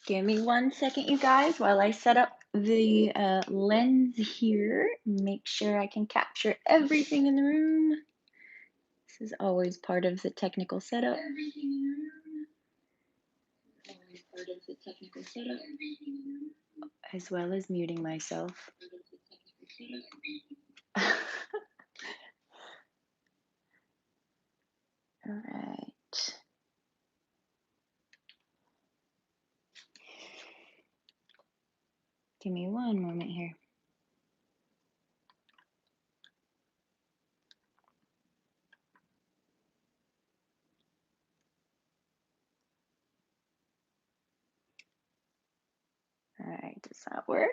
Give me 1 second, you guys, while I set up the lens here. Make sure I can capture everything in the room. This is always part of the technical setup. As well as muting myself. All right. Give me one moment here. All right, does that work?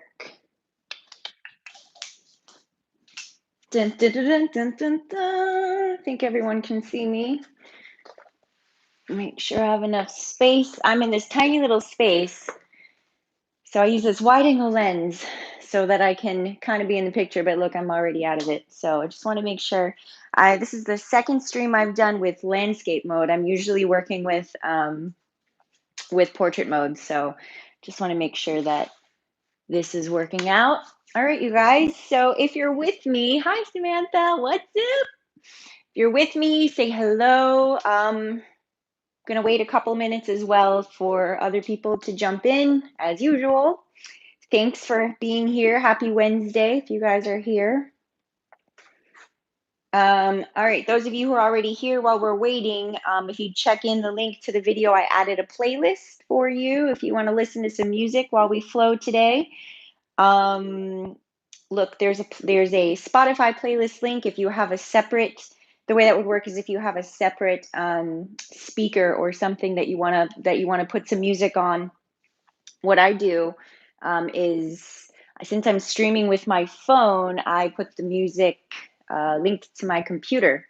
Dun, dun, dun, dun, dun, dun, dun. I think everyone can see me. Make sure I have enough space. I'm in this tiny little space, so I use this wide angle lens so that I can kind of be in the picture, but look, I'm already out of it. So I just want to make sure. This is the second stream I've done with landscape mode. I'm usually working with portrait mode, so just want to make sure that this is working out. All right, you guys. So if you're with me, hi Samantha, what's up? If you're with me, say hello. Going to wait a couple minutes as well for other people to jump in as usual. Thanks for being here. Happy Wednesday if you guys are here. All right, those of you who are already here while we're waiting, if you check in the link to the video, I added a playlist for you if you want to listen to some music while we flow today. Look, there's a Spotify playlist link. If you have a separate, the way that would work is if you have a separate speaker or something that you wanna put some music on. What I do is, since I'm streaming with my phone, I put the music linked to my computer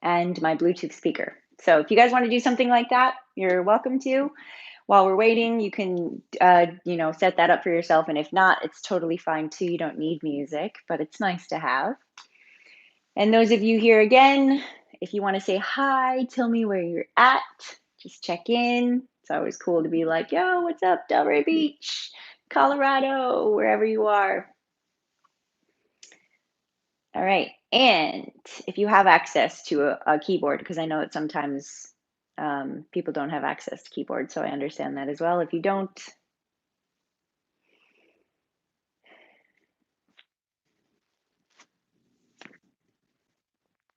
and my Bluetooth speaker. So if you guys want to do something like that, you're welcome to. While we're waiting, you can, set that up for yourself. And if not, it's totally fine too. You don't need music, but it's nice to have. And those of you here again, if you want to say hi, tell me where you're at, just check in. It's always cool to be like, yo, what's up, Delray Beach, Colorado, wherever you are. All right. And if you have access to a keyboard, because I know that sometimes people don't have access to keyboard, so I understand that as well. If you don't,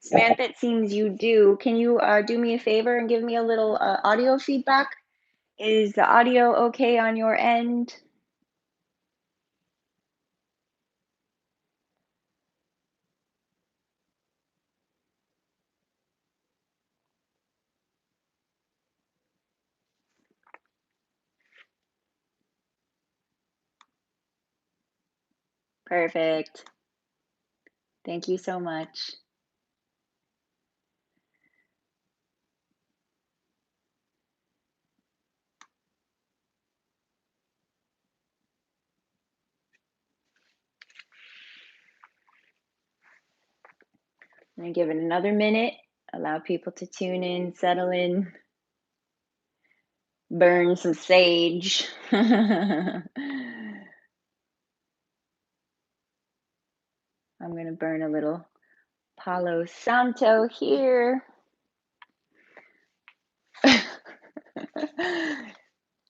Samantha, it seems you do. Can you do me a favor and give me a little audio feedback? Is the audio okay on your end? Perfect. Thank you so much. I'm going to give it another minute, allow people to tune in, settle in, burn some sage. I'm going to burn a little Palo Santo here. Da,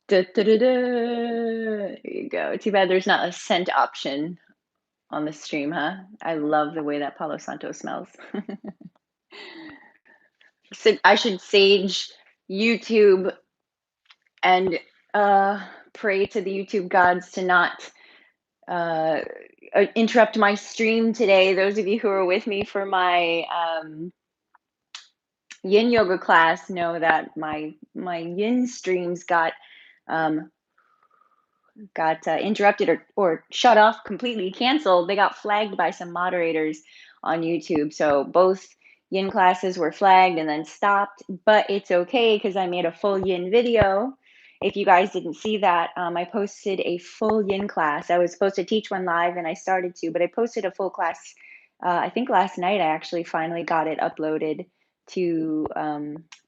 da, da, da. There you go. Too bad there's not a scent option on the stream, huh? I love the way that Palo Santo smells. So I should sage YouTube and pray to the YouTube gods to not interrupt my stream today. Those of you who are with me for my yin yoga class know that my yin streams got interrupted or shut off completely, canceled. They got flagged by some moderators on YouTube. So both yin classes were flagged and then stopped, but it's okay because I made a full yin video. If you guys didn't see that, I posted a full yin class. I was supposed to teach one live and I started to, but I posted a full class. I think last night I actually finally got it uploaded to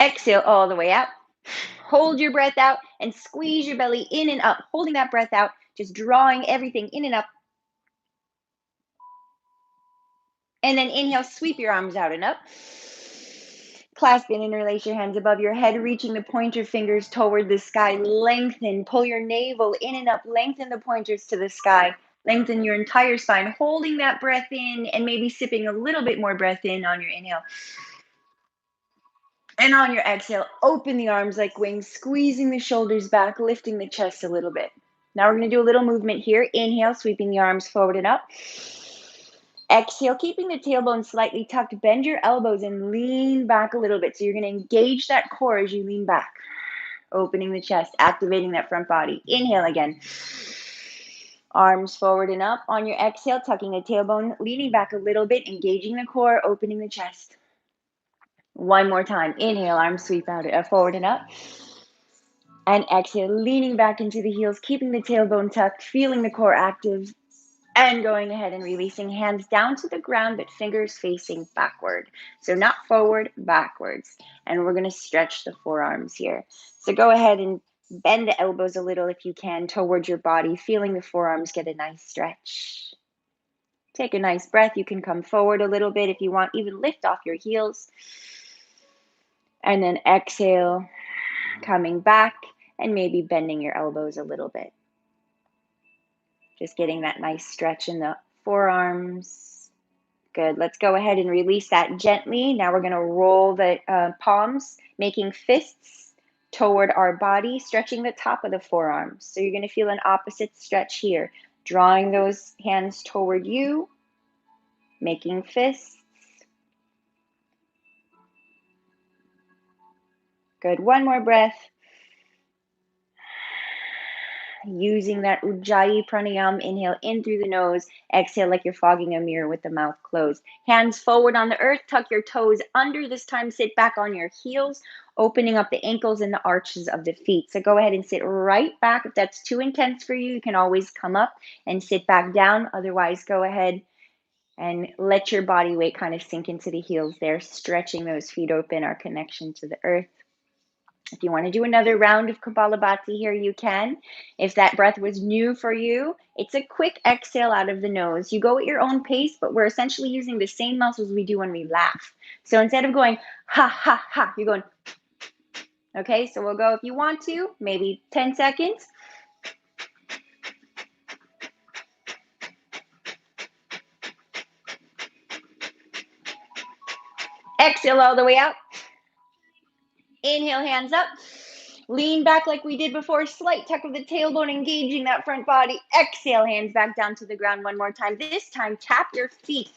Exhale all the way out. Hold your breath out and squeeze your belly in and up, holding that breath out, just drawing everything in and up. And then inhale, sweep your arms out and up. Clasp and interlace your hands above your head, reaching the pointer fingers toward the sky. Lengthen, pull your navel in and up, lengthen the pointers to the sky. Lengthen your entire spine, holding that breath in and maybe sipping a little bit more breath in on your inhale. And on your exhale, open the arms like wings, squeezing the shoulders back, lifting the chest a little bit. Now we're going to do a little movement here. Inhale, sweeping the arms forward and up. Exhale, keeping the tailbone slightly tucked, bend your elbows and lean back a little bit. So you're going to engage that core as you lean back, opening the chest, activating that front body. Inhale again. Arms forward and up. On your exhale, tucking the tailbone, leaning back a little bit, engaging the core, opening the chest. One more time. Inhale, arms sweep out, forward and up. And exhale, leaning back into the heels, keeping the tailbone tucked, feeling the core active. And going ahead and releasing hands down to the ground, but fingers facing backward. So not forward, backwards. And we're going to stretch the forearms here. So go ahead and bend the elbows a little if you can towards your body, feeling the forearms get a nice stretch. Take a nice breath. You can come forward a little bit if you want, even lift off your heels. And then exhale, coming back and maybe bending your elbows a little bit. Just getting that nice stretch in the forearms. Good. Let's go ahead and release that gently. Now we're going to roll the palms, making fists toward our body, stretching the top of the forearms. So you're going to feel an opposite stretch here, drawing those hands toward you, making fists. Good. One more breath. Using that Ujjayi pranayama, inhale in through the nose, exhale like you're fogging a mirror with the mouth closed. Hands forward on the earth, tuck your toes under. This time sit back on your heels, opening up the ankles and the arches of the feet. So go ahead and sit right back. If that's too intense for you, you can always come up and sit back down. Otherwise, go ahead and let your body weight kind of sink into the heels there, stretching those feet open, our connection to the earth. If you want to do another round of Kapalabhati here, you can. If that breath was new for you, it's a quick exhale out of the nose. You go at your own pace, but we're essentially using the same muscles we do when we laugh. So instead of going ha, ha, ha, you're going, okay? So we'll go, if you want to, maybe 10 seconds. Exhale all the way out. Inhale, hands up. Lean back like we did before. Slight tuck of the tailbone, engaging that front body. Exhale, hands back down to the ground one more time. This time, tap your feet.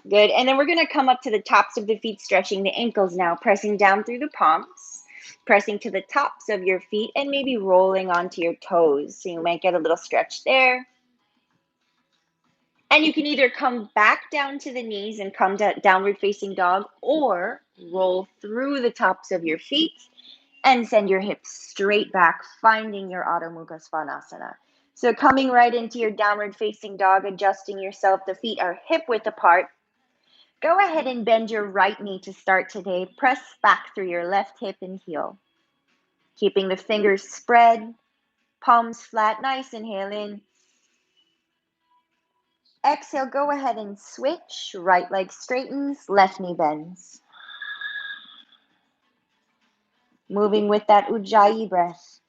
Good. And then we're going to come up to the tops of the feet, stretching the ankles now, pressing down through the palms, pressing to the tops of your feet, and maybe rolling onto your toes. So you might get a little stretch there. And you can either come back down to the knees and come to downward facing dog, or roll through the tops of your feet and send your hips straight back, finding your Adho Mukha Svanasana. So coming right into your downward facing dog, adjusting yourself. The feet are hip width apart. Go ahead and bend your right knee to start today. Press back through your left hip and heel. Keeping the fingers spread, palms flat, nice. Inhale in. Exhale, go ahead and switch. Right leg straightens, left knee bends. Moving with that Ujjayi breath.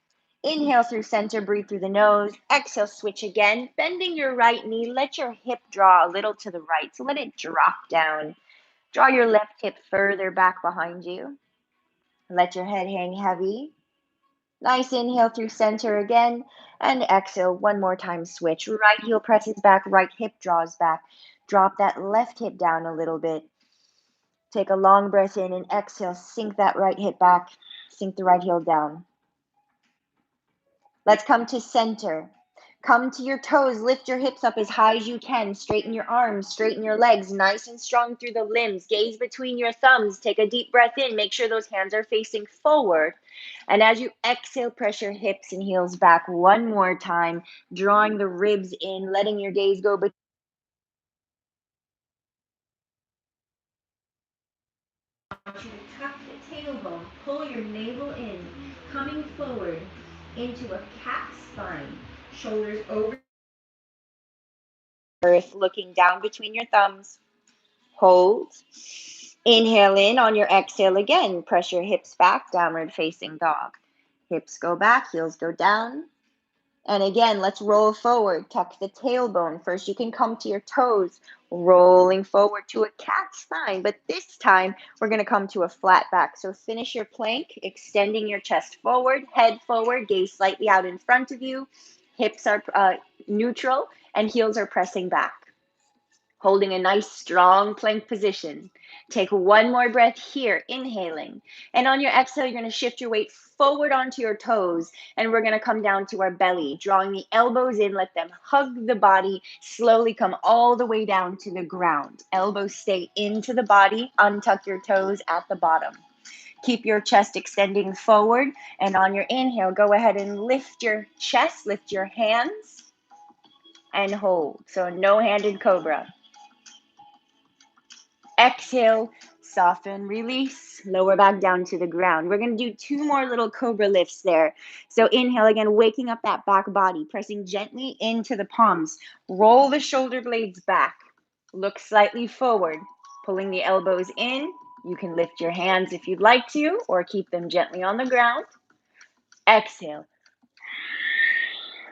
Inhale through center, breathe through the nose. Exhale, switch again. Bending your right knee, let your hip draw a little to the right. So let it drop down. Draw your left hip further back behind you. Let your head hang heavy. Nice inhale through center again. And exhale, one more time, switch. Right heel presses back, right hip draws back. Drop that left hip down a little bit. Take a long breath in and exhale, sink that right hip back, sink the right heel down. Let's come to center. Come to your toes, lift your hips up as high as you can, straighten your arms, straighten your legs, nice and strong through the limbs, gaze between your thumbs, take a deep breath in, make sure those hands are facing forward. And as you exhale, press your hips and heels back one more time, drawing the ribs in, letting your gaze go between want you to tuck the tailbone, pull your navel in, coming forward into a cat spine, shoulders over earth, looking down between your thumbs. Hold. Inhale in. On your exhale again, press your hips back, downward facing dog. Hips go back, heels go down. And again, let's roll forward. Tuck the tailbone. First, you can come to your toes, rolling forward to a cat spine. But this time, we're going to come to a flat back. So finish your plank, extending your chest forward, head forward, gaze slightly out in front of you. Hips are neutral and heels are pressing back. Holding a nice strong plank position. Take one more breath here, inhaling. And on your exhale, you're going to shift your weight forward onto your toes, and we're going to come down to our belly, drawing the elbows in, let them hug the body, slowly come all the way down to the ground. Elbows stay into the body, untuck your toes at the bottom. Keep your chest extending forward, and on your inhale, go ahead and lift your chest, lift your hands, and hold. So no-handed cobra. Exhale, soften, release, lower back down to the ground. We're going to do 2 more little cobra lifts there. So inhale again, waking up that back body, pressing gently into the palms. Roll the shoulder blades back. Look slightly forward, pulling the elbows in. You can lift your hands if you'd like to, or keep them gently on the ground. Exhale.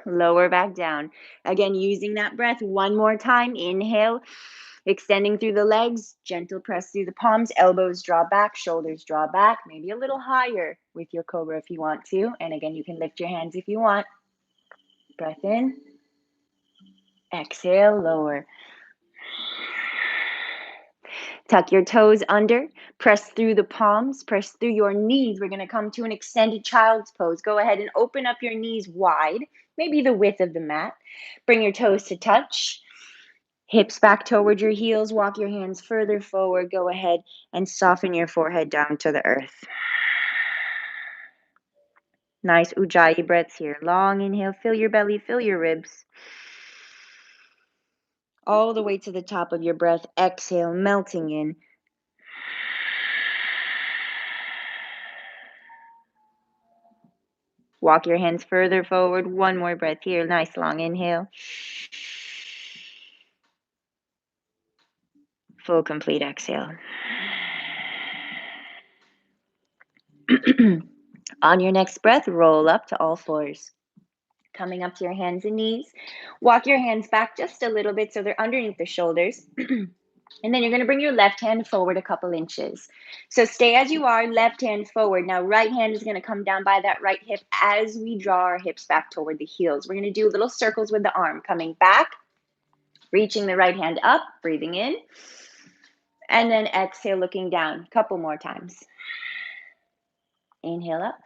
Lower back down. Again, using that breath one more time. Inhale. Extending through the legs, gentle press through the palms, elbows draw back, shoulders draw back, maybe a little higher with your cobra if you want to. And again, you can lift your hands if you want. Breath in. Exhale, lower. Tuck your toes under, press through the palms, press through your knees. We're going to come to an extended child's pose. Go ahead and open up your knees wide, maybe the width of the mat. Bring your toes to touch. Hips back toward your heels, walk your hands further forward. Go ahead and soften your forehead down to the earth. Nice Ujjayi breaths here. Long inhale, fill your belly, fill your ribs. All the way to the top of your breath. Exhale, melting in. Walk your hands further forward. One more breath here. Nice long inhale. Full complete exhale. On your next breath, roll up to all fours. Coming up to your hands and knees. Walk your hands back just a little bit so they're underneath the shoulders. And then you're going to bring your left hand forward a couple inches. So stay as you are, left hand forward. Now right hand is going to come down by that right hip as we draw our hips back toward the heels. We're going to do little circles with the arm. Coming back, reaching the right hand up, breathing in. And then exhale, looking down. Couple more times. Inhale up,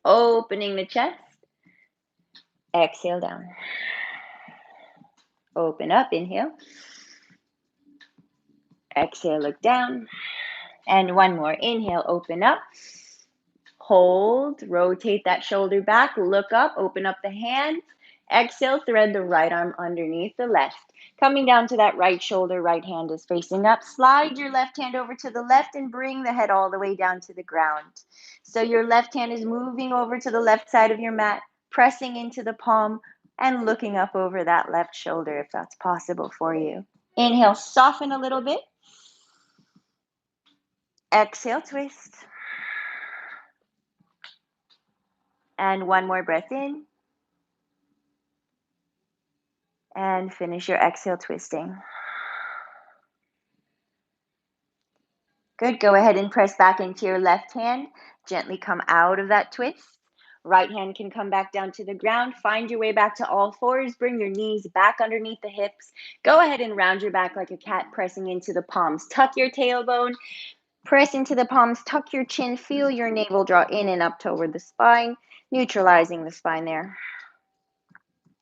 opening the chest. Exhale down. Open up, inhale. Exhale, look down. And one more. Inhale, open up. Hold, rotate that shoulder back, look up, open up the hand. Exhale, thread the right arm underneath the left. Coming down to that right shoulder, right hand is facing up. Slide your left hand over to the left and bring the head all the way down to the ground. So your left hand is moving over to the left side of your mat, pressing into the palm and looking up over that left shoulder if that's possible for you. Inhale, soften a little bit. Exhale, twist. And one more breath in. And finish your exhale twisting. Good. Go ahead and press back into your left hand. Gently come out of that twist. Right hand can come back down to the ground. Find your way back to all fours. Bring your knees back underneath the hips. Go ahead and round your back like a cat, pressing into the palms. Tuck your tailbone. Press into the palms. Tuck your chin. Feel your navel draw in and up toward the spine, neutralizing the spine there.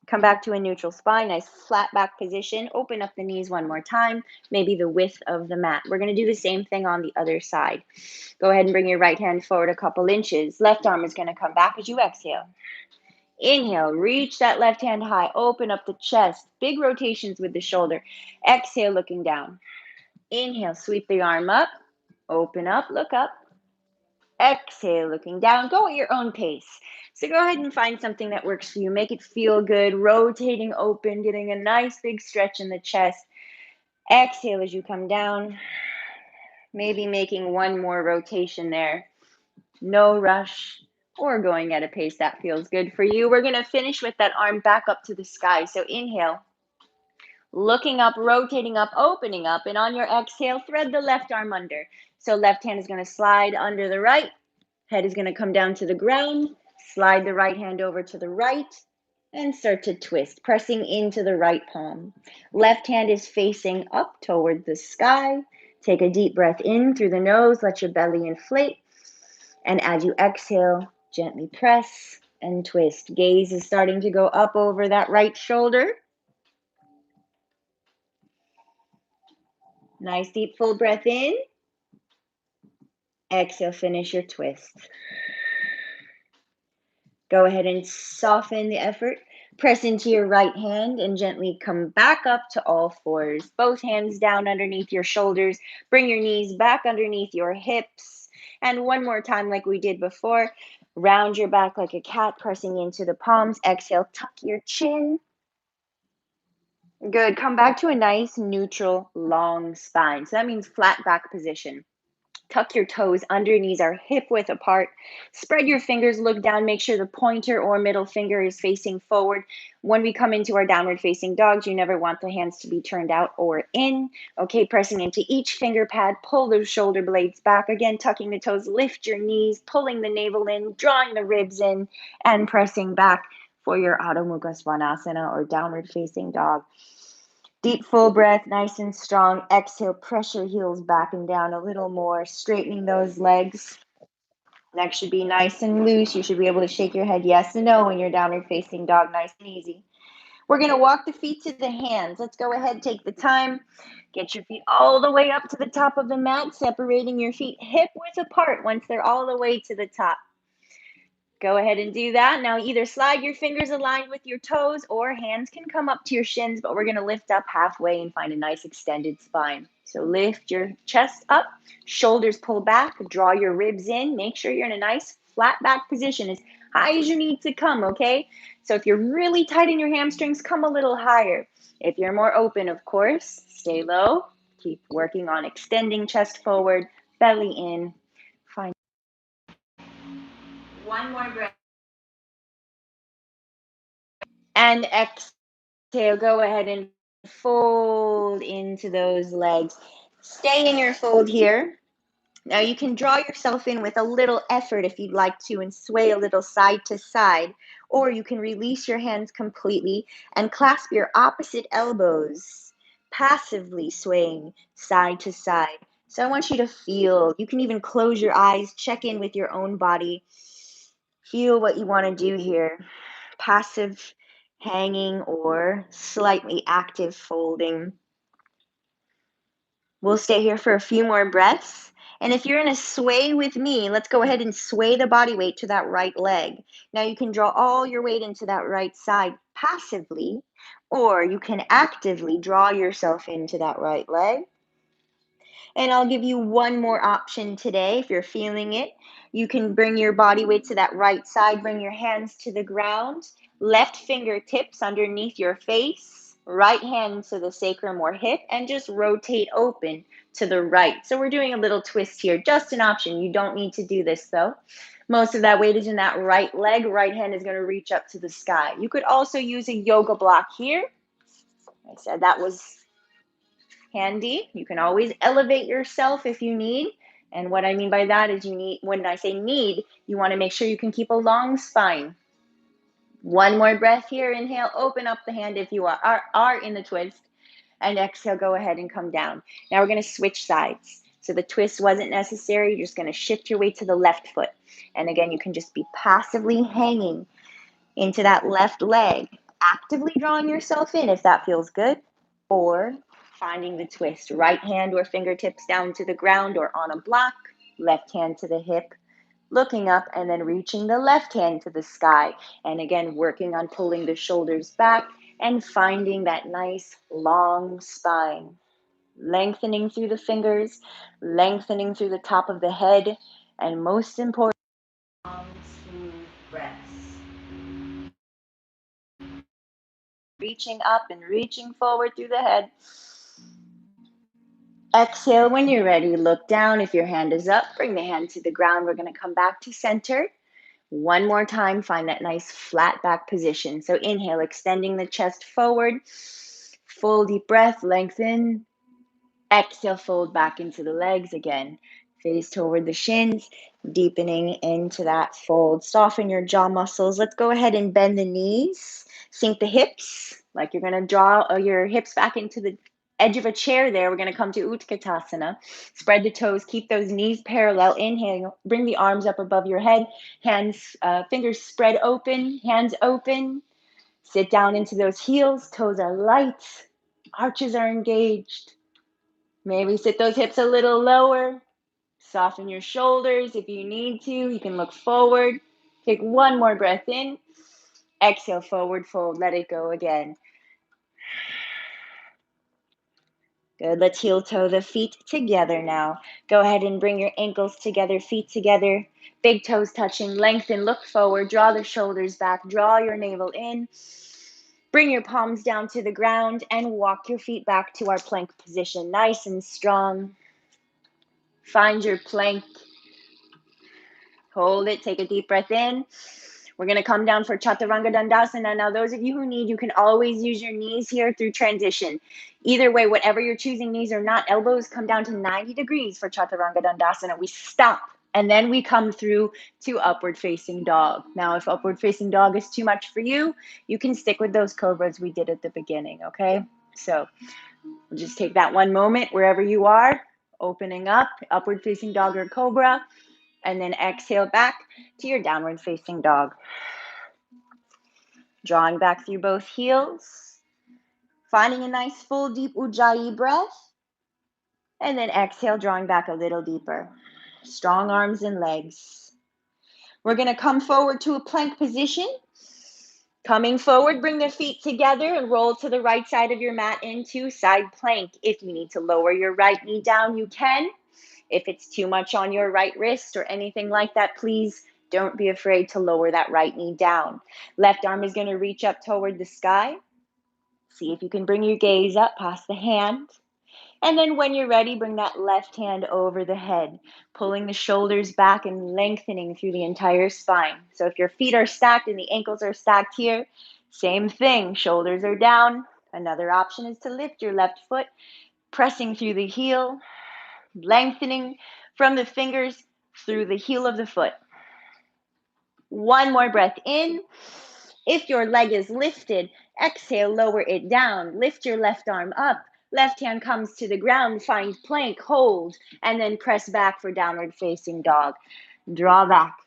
Come back to a neutral spine, nice flat back position. Open up the knees one more time, maybe the width of the mat. We're going to do the same thing on the other side. Go ahead and bring your right hand forward a couple inches. Left arm is going to come back as you exhale. Inhale, reach that left hand high. Open up the chest. Big rotations with the shoulder. Exhale, looking down. Inhale, sweep the arm up. Open up, look up. Exhale, looking down. Go at your own pace. So go ahead and find something that works for you. Make it feel good. Rotating open, getting a nice big stretch in the chest. Exhale as you come down. Maybe making one more rotation there. No rush or going at a pace that feels good for you. We're going to finish with that arm back up to the sky. So inhale, looking up, rotating up, opening up. And on your exhale, thread the left arm under. So left hand is going to slide under the right. Head is going to come down to the ground. Slide the right hand over to the right and start to twist, pressing into the right palm. Left hand is facing up toward the sky. Take a deep breath in through the nose. Let your belly inflate. And as you exhale, gently press and twist. Gaze is starting to go up over that right shoulder. Nice deep full breath in. Exhale, finish your twist. Go ahead and soften the effort. Press into your right hand and gently come back up to all fours. Both hands down underneath your shoulders. Bring your knees back underneath your hips. And one more time like we did before. Round your back like a cat, pressing into the palms. Exhale, tuck your chin. Good. Come back to a nice, neutral, long spine. So that means flat back position. Tuck your toes, under knees are hip width apart. Spread your fingers, look down, make sure the pointer or middle finger is facing forward. When we come into our downward facing dogs, you never want the hands to be turned out or in. Okay, pressing into each finger pad, pull those shoulder blades back. Again, tucking the toes, lift your knees, pulling the navel in, drawing the ribs in, and pressing back for your Adho Mukha Svanasana or downward facing dog. Deep full breath, nice and strong. Exhale, press your heels back and down a little more, straightening those legs. Neck should be nice and loose. You should be able to shake your head yes and no when you're downward facing dog, nice and easy. We're going to walk the feet to the hands. Let's go ahead, take the time. Get your feet all the way up to the top of the mat, separating your feet hip width apart once they're all the way to the top. Go ahead and do that. Now either slide your fingers aligned with your toes or hands can come up to your shins, but we're going to lift up halfway and find a nice extended spine. So lift your chest up, shoulders pull back, draw your ribs in. Make sure you're in a nice flat back position as high as you need to come, okay? So if you're really tight in your hamstrings, come a little higher. If you're more open, of course, stay low. Keep working on extending chest forward, belly in. Find one more breath. And exhale, go ahead and fold into those legs. Stay in your fold here. Now you can draw yourself in with a little effort if you'd like to and sway a little side to side, or you can release your hands completely and clasp your opposite elbows, passively swaying side to side. So I want you to feel, you can even close your eyes, check in with your own body, feel what you want to do here. Passive hanging or slightly active folding. We'll stay here for a few more breaths. And if you're in a sway with me, let's go ahead and sway the body weight to that right leg. Now you can draw all your weight into that right side passively, or you can actively draw yourself into that right leg. And I'll give you one more option today if you're feeling it. You can bring your body weight to that right side, bring your hands to the ground, left fingertips underneath your face, right hand to the sacrum or hip, and just rotate open to the right. So we're doing a little twist here, just an option. You don't need to do this though. Most of that weight is in that right leg. Right hand is going to reach up to the sky. You could also use a yoga block here. I said that was handy. You can always elevate yourself if you need. And what I mean by that is you need, when I say need, you want to make sure you can keep a long spine. One more breath here. Inhale, open up the hand if you are in the twist. And exhale, go ahead and come down. Now we're going to switch sides. So the twist wasn't necessary. You're just going to shift your weight to the left foot. And again, you can just be passively hanging into that left leg, actively drawing yourself in if that feels good, or finding the twist. Right hand or fingertips down to the ground or on a block, left hand to the hip, looking up and then reaching the left hand to the sky. And again, working on pulling the shoulders back and finding that nice long spine. lengthening through the fingers, lengthening through the top of the head, and most important, long, smooth breaths. Reaching up and reaching forward through the head. Exhale when you're ready. Look down. If your hand is up, bring the hand to the ground. We're going to come back to center. One more time, find that nice flat back position. So inhale, extending the chest forward. Full deep breath, lengthen. Exhale, fold back into the legs again. Face toward the shins, deepening into that fold. Soften your jaw muscles. Let's go ahead and bend the knees. Sink the hips, like you're going to draw your hips back into the edge of a chair there. We're going to come to Utkatasana. Spread the toes. Keep those knees parallel. Inhale. Bring the arms up above your head. Hands, fingers spread open. Hands open. Sit down into those heels. Toes are light. Arches are engaged. Maybe sit those hips a little lower. Soften your shoulders if you need to. You can look forward. Take one more breath in. Exhale, forward fold. Let it go again. Good. Let's heel toe the feet together now. Go ahead and bring your ankles together, feet together. Big toes touching. Lengthen. Look forward. Draw the shoulders back. Draw your navel in. Bring your palms down to the ground and walk your feet back to our plank position. Nice and strong. Find your plank. Hold it. Take a deep breath in. We're going to come down for Chaturanga Dandasana. Now, those of you who need, you can always use your knees here through transition. Either way, whatever you're choosing, knees or not, elbows come down to 90 degrees for Chaturanga Dandasana. We stop, and then we come through to upward facing dog. Now, if upward facing dog is too much for you, you can stick with those cobras we did at the beginning, okay? So we'll just take that one moment wherever you are, opening up, upward facing dog or cobra. And then exhale back to your downward facing dog. Drawing back through both heels. Finding a nice full deep Ujjayi breath. And then exhale, drawing back a little deeper. Strong arms and legs. We're going to come forward to a plank position. Coming forward, bring the feet together and roll to the right side of your mat into side plank. If you need to lower your right knee down, you can. If it's too much on your right wrist or anything like that, please don't be afraid to lower that right knee down. Left arm is going to reach up toward the sky. See if you can bring your gaze up past the hand. And then when you're ready, bring that left hand over the head, pulling the shoulders back and lengthening through the entire spine. So if your feet are stacked and the ankles are stacked here, same thing, shoulders are down. Another option is to lift your left foot, pressing through the heel, lengthening from the fingers through the heel of the foot. One more breath in. If your leg is lifted, exhale, lower it down. Lift your left arm up. Left hand comes to the ground. Find plank, hold, and then press back for downward facing dog. Draw back.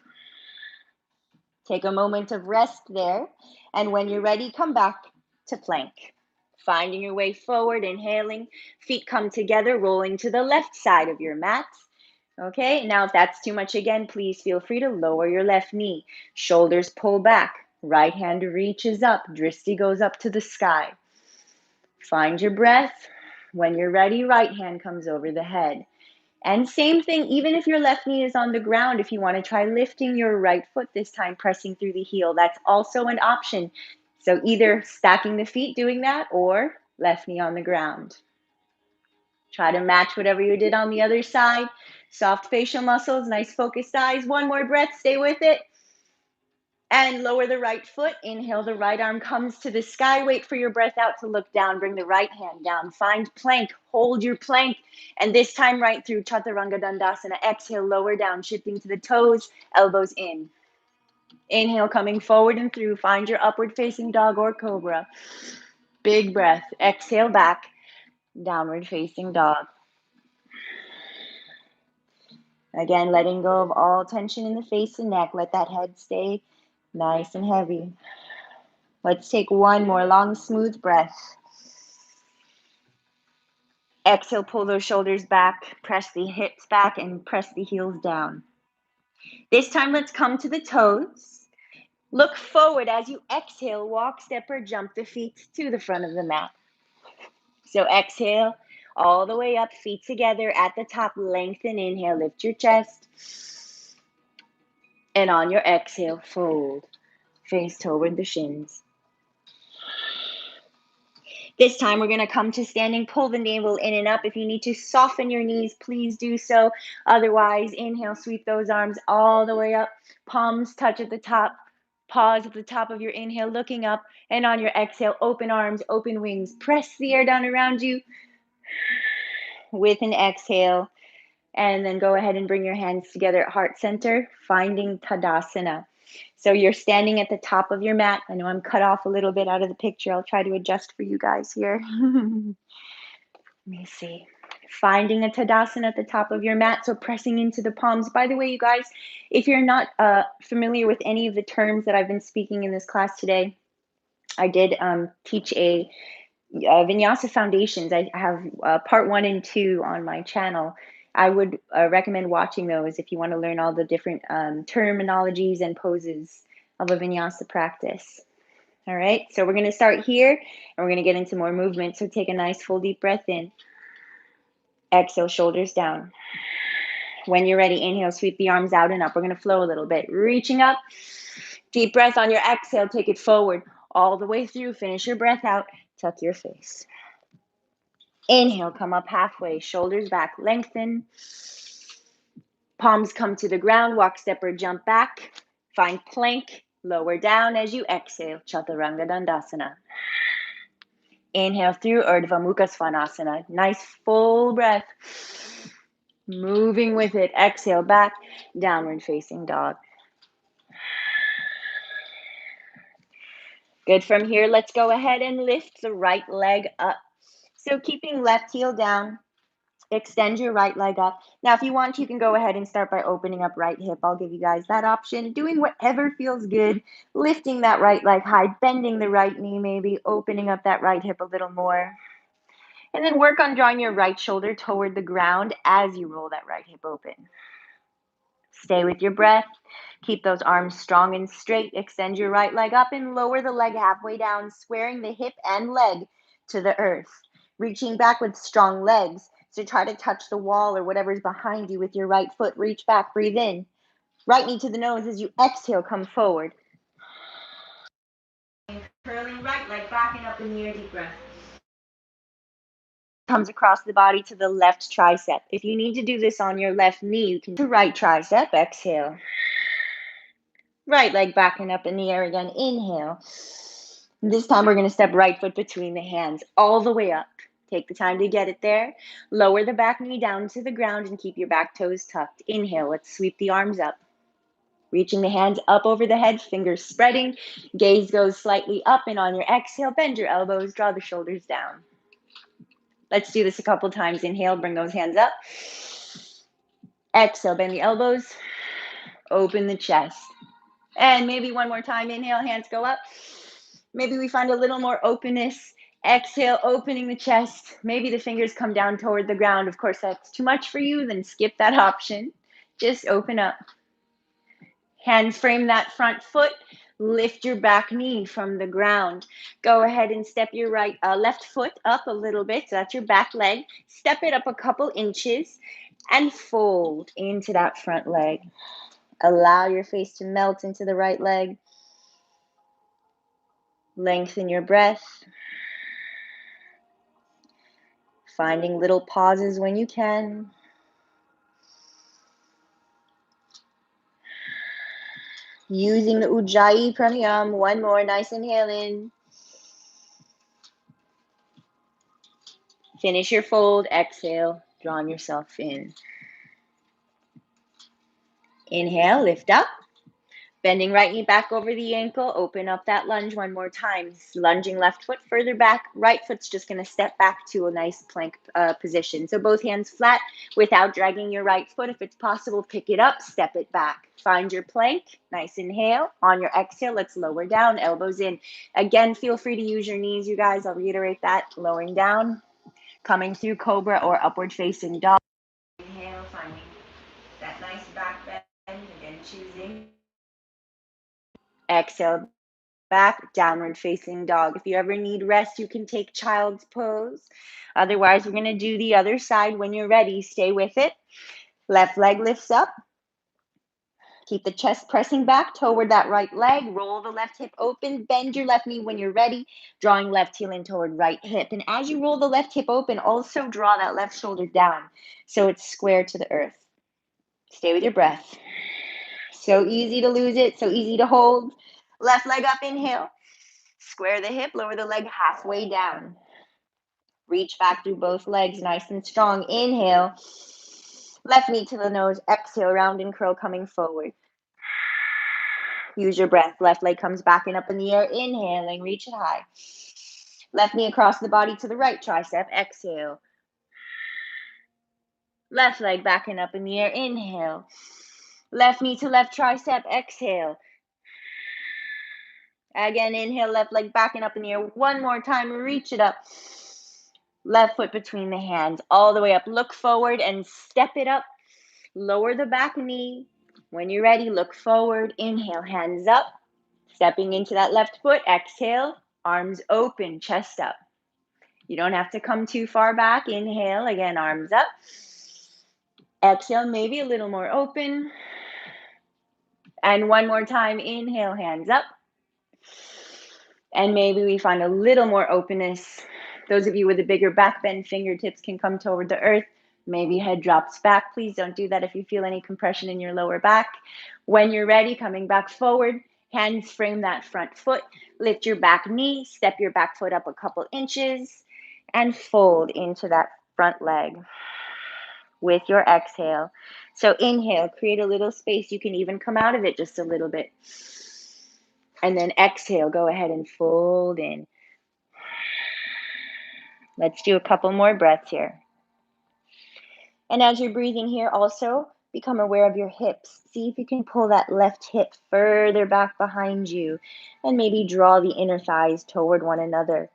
Take a moment of rest there. And when you're ready, come back to plank. Finding your way forward, inhaling, feet come together, rolling to the left side of your mat. Okay, now if that's too much again, please feel free to lower your left knee. Shoulders pull back, right hand reaches up, drishti goes up to the sky. Find your breath. When you're ready, right hand comes over the head. And same thing, even if your left knee is on the ground, if you want to try lifting your right foot this time, pressing through the heel, that's also an option. So either stacking the feet, doing that, or left knee on the ground. Try to match whatever you did on the other side. Soft facial muscles, nice focused eyes. One more breath, stay with it. And lower the right foot. Inhale, the right arm comes to the sky. Wait for your breath out to look down. Bring the right hand down. Find plank. Hold your plank. And this time right through Chaturanga Dandasana. Exhale, lower down, shifting to the toes, elbows in. Inhale, coming forward and through. Find your upward facing dog or cobra. Big breath. Exhale back, downward facing dog. Again, letting go of all tension in the face and neck. Let that head stay nice and heavy. Let's take one more long, smooth breath. Exhale, pull those shoulders back, press the hips back, and press the heels down. This time, let's come to the toes. Look forward as you exhale, walk, step, or jump the feet to the front of the mat. So exhale, all the way up, feet together at the top, lengthen, inhale, lift your chest. And on your exhale, fold, face toward the shins. This time we're going to come to standing, pull the navel in and up. If you need to soften your knees, please do so. Otherwise, inhale, sweep those arms all the way up. Palms touch at the top. Pause at the top of your inhale, looking up. And on your exhale, open arms, open wings. Press the air down around you with an exhale. And then go ahead and bring your hands together at heart center, finding Tadasana. So you're standing at the top of your mat. I know I'm cut off a little bit out of the picture. I'll try to adjust for you guys here. Let me see. Finding a Tadasana at the top of your mat. So pressing into the palms. By the way, you guys, if you're not familiar with any of the terms that I've been speaking in this class today, I did teach a Vinyasa Foundations. I have part 1 and 2 on my channel. I would recommend watching those if you want to learn all the different terminologies and poses of a Vinyasa practice. All right, so we're going to start here and we're going to get into more movement. So take a nice full deep breath in. Exhale, shoulders down. When you're ready, inhale, sweep the arms out and up. We're going to flow a little bit. Reaching up. Deep breath on your exhale. Take it forward all the way through. Finish your breath out. Tuck your face. Inhale, come up halfway, shoulders back, lengthen. Palms come to the ground, walk, step, or jump back. Find plank, lower down as you exhale, Chaturanga Dandasana. Inhale through Urdhva Mukha Svanasana. Nice full breath. Moving with it. Exhale back, downward facing dog. Good. From here, let's go ahead and lift the right leg up. So keeping left heel down, extend your right leg up. Now, if you want, you can go ahead and start by opening up right hip. I'll give you guys that option. Doing whatever feels good. Lifting that right leg high, bending the right knee maybe, opening up that right hip a little more. And then work on drawing your right shoulder toward the ground as you roll that right hip open. Stay with your breath. Keep those arms strong and straight. Extend your right leg up and lower the leg halfway down, squaring the hip and leg to the earth. Reaching back with strong legs. So try to touch the wall or whatever's behind you with your right foot. Reach back, breathe in. Right knee to the nose as you exhale, come forward. Curling right leg, backing up in the air, deep breath. Comes across the body to the left tricep. If you need to do this on your left knee, you can do right tricep, exhale. Right leg backing up in the air again, inhale. This time we're going to step right foot between the hands all the way up. Take the time to get it there. Lower the back knee down to the ground and keep your back toes tucked. Inhale, let's sweep the arms up. Reaching the hands up over the head, fingers spreading. Gaze goes slightly up, and on your exhale, bend your elbows, draw the shoulders down. Let's do this a couple times. Inhale, bring those hands up. Exhale, bend the elbows. Open the chest. And maybe one more time. Inhale, hands go up. Maybe we find a little more openness. Exhale, opening the chest. Maybe the fingers come down toward the ground. Of course, that's too much for you. Then skip that option. Just open up. Hands frame that front foot. Lift your back knee from the ground. Go ahead and step your left foot up a little bit. So that's your back leg. Step it up a couple inches and fold into that front leg. Allow your face to melt into the right leg. Lengthen your breath. Finding little pauses when you can. Using the Ujjayi Pranayam. One more. Nice inhale in. Finish your fold. Exhale. Drawing yourself in. Inhale. Lift up. Bending right knee back over the ankle. Open up that lunge one more time. Lunging left foot further back. Right foot's just going to step back to a nice plank position. So both hands flat without dragging your right foot. If it's possible, pick it up, step it back. Find your plank. Nice inhale. On your exhale, let's lower down, elbows in. Again, feel free to use your knees, you guys. I'll reiterate that. Lowering down. Coming through cobra or upward facing dog. Inhale, finding that nice back bend. Again, choosing. Exhale, back, downward facing dog. If you ever need rest, you can take child's pose. Otherwise, we're going to do the other side. When you're ready, stay with it. Left leg lifts up. Keep the chest pressing back toward that right leg. Roll the left hip open. Bend your left knee when you're ready, drawing left heel in toward right hip. And as you roll the left hip open, also draw that left shoulder down so it's square to the earth. Stay with your breath. So easy to lose it, so easy to hold. Left leg up, inhale. Square the hip, lower the leg halfway down. Reach back through both legs, nice and strong. Inhale. Left knee to the nose. Exhale, round and curl coming forward. Use your breath. Left leg comes back and up in the air. Inhaling, reach it high. Left knee across the body to the right tricep. Exhale. Left leg back and up in the air. Inhale. Left knee to left tricep. Exhale. Again, inhale, left leg back and up in the air. One more time, reach it up. Left foot between the hands, all the way up. Look forward and step it up. Lower the back knee. When you're ready, look forward. Inhale, hands up. Stepping into that left foot. Exhale, arms open, chest up. You don't have to come too far back. Inhale, again, arms up. Exhale, maybe a little more open. And one more time, inhale, hands up. And maybe we find a little more openness. Those of you with a bigger back bend, fingertips can come toward the earth. Maybe head drops back. Please don't do that if you feel any compression in your lower back. When you're ready, coming back forward, hands frame that front foot. Lift your back knee, step your back foot up a couple inches, and fold into that front leg with your exhale. So inhale, create a little space. You can even come out of it just a little bit. And then exhale, go ahead and fold in. Let's do a couple more breaths here. And as you're breathing here, also become aware of your hips. See if you can pull that left hip further back behind you and maybe draw the inner thighs toward one another.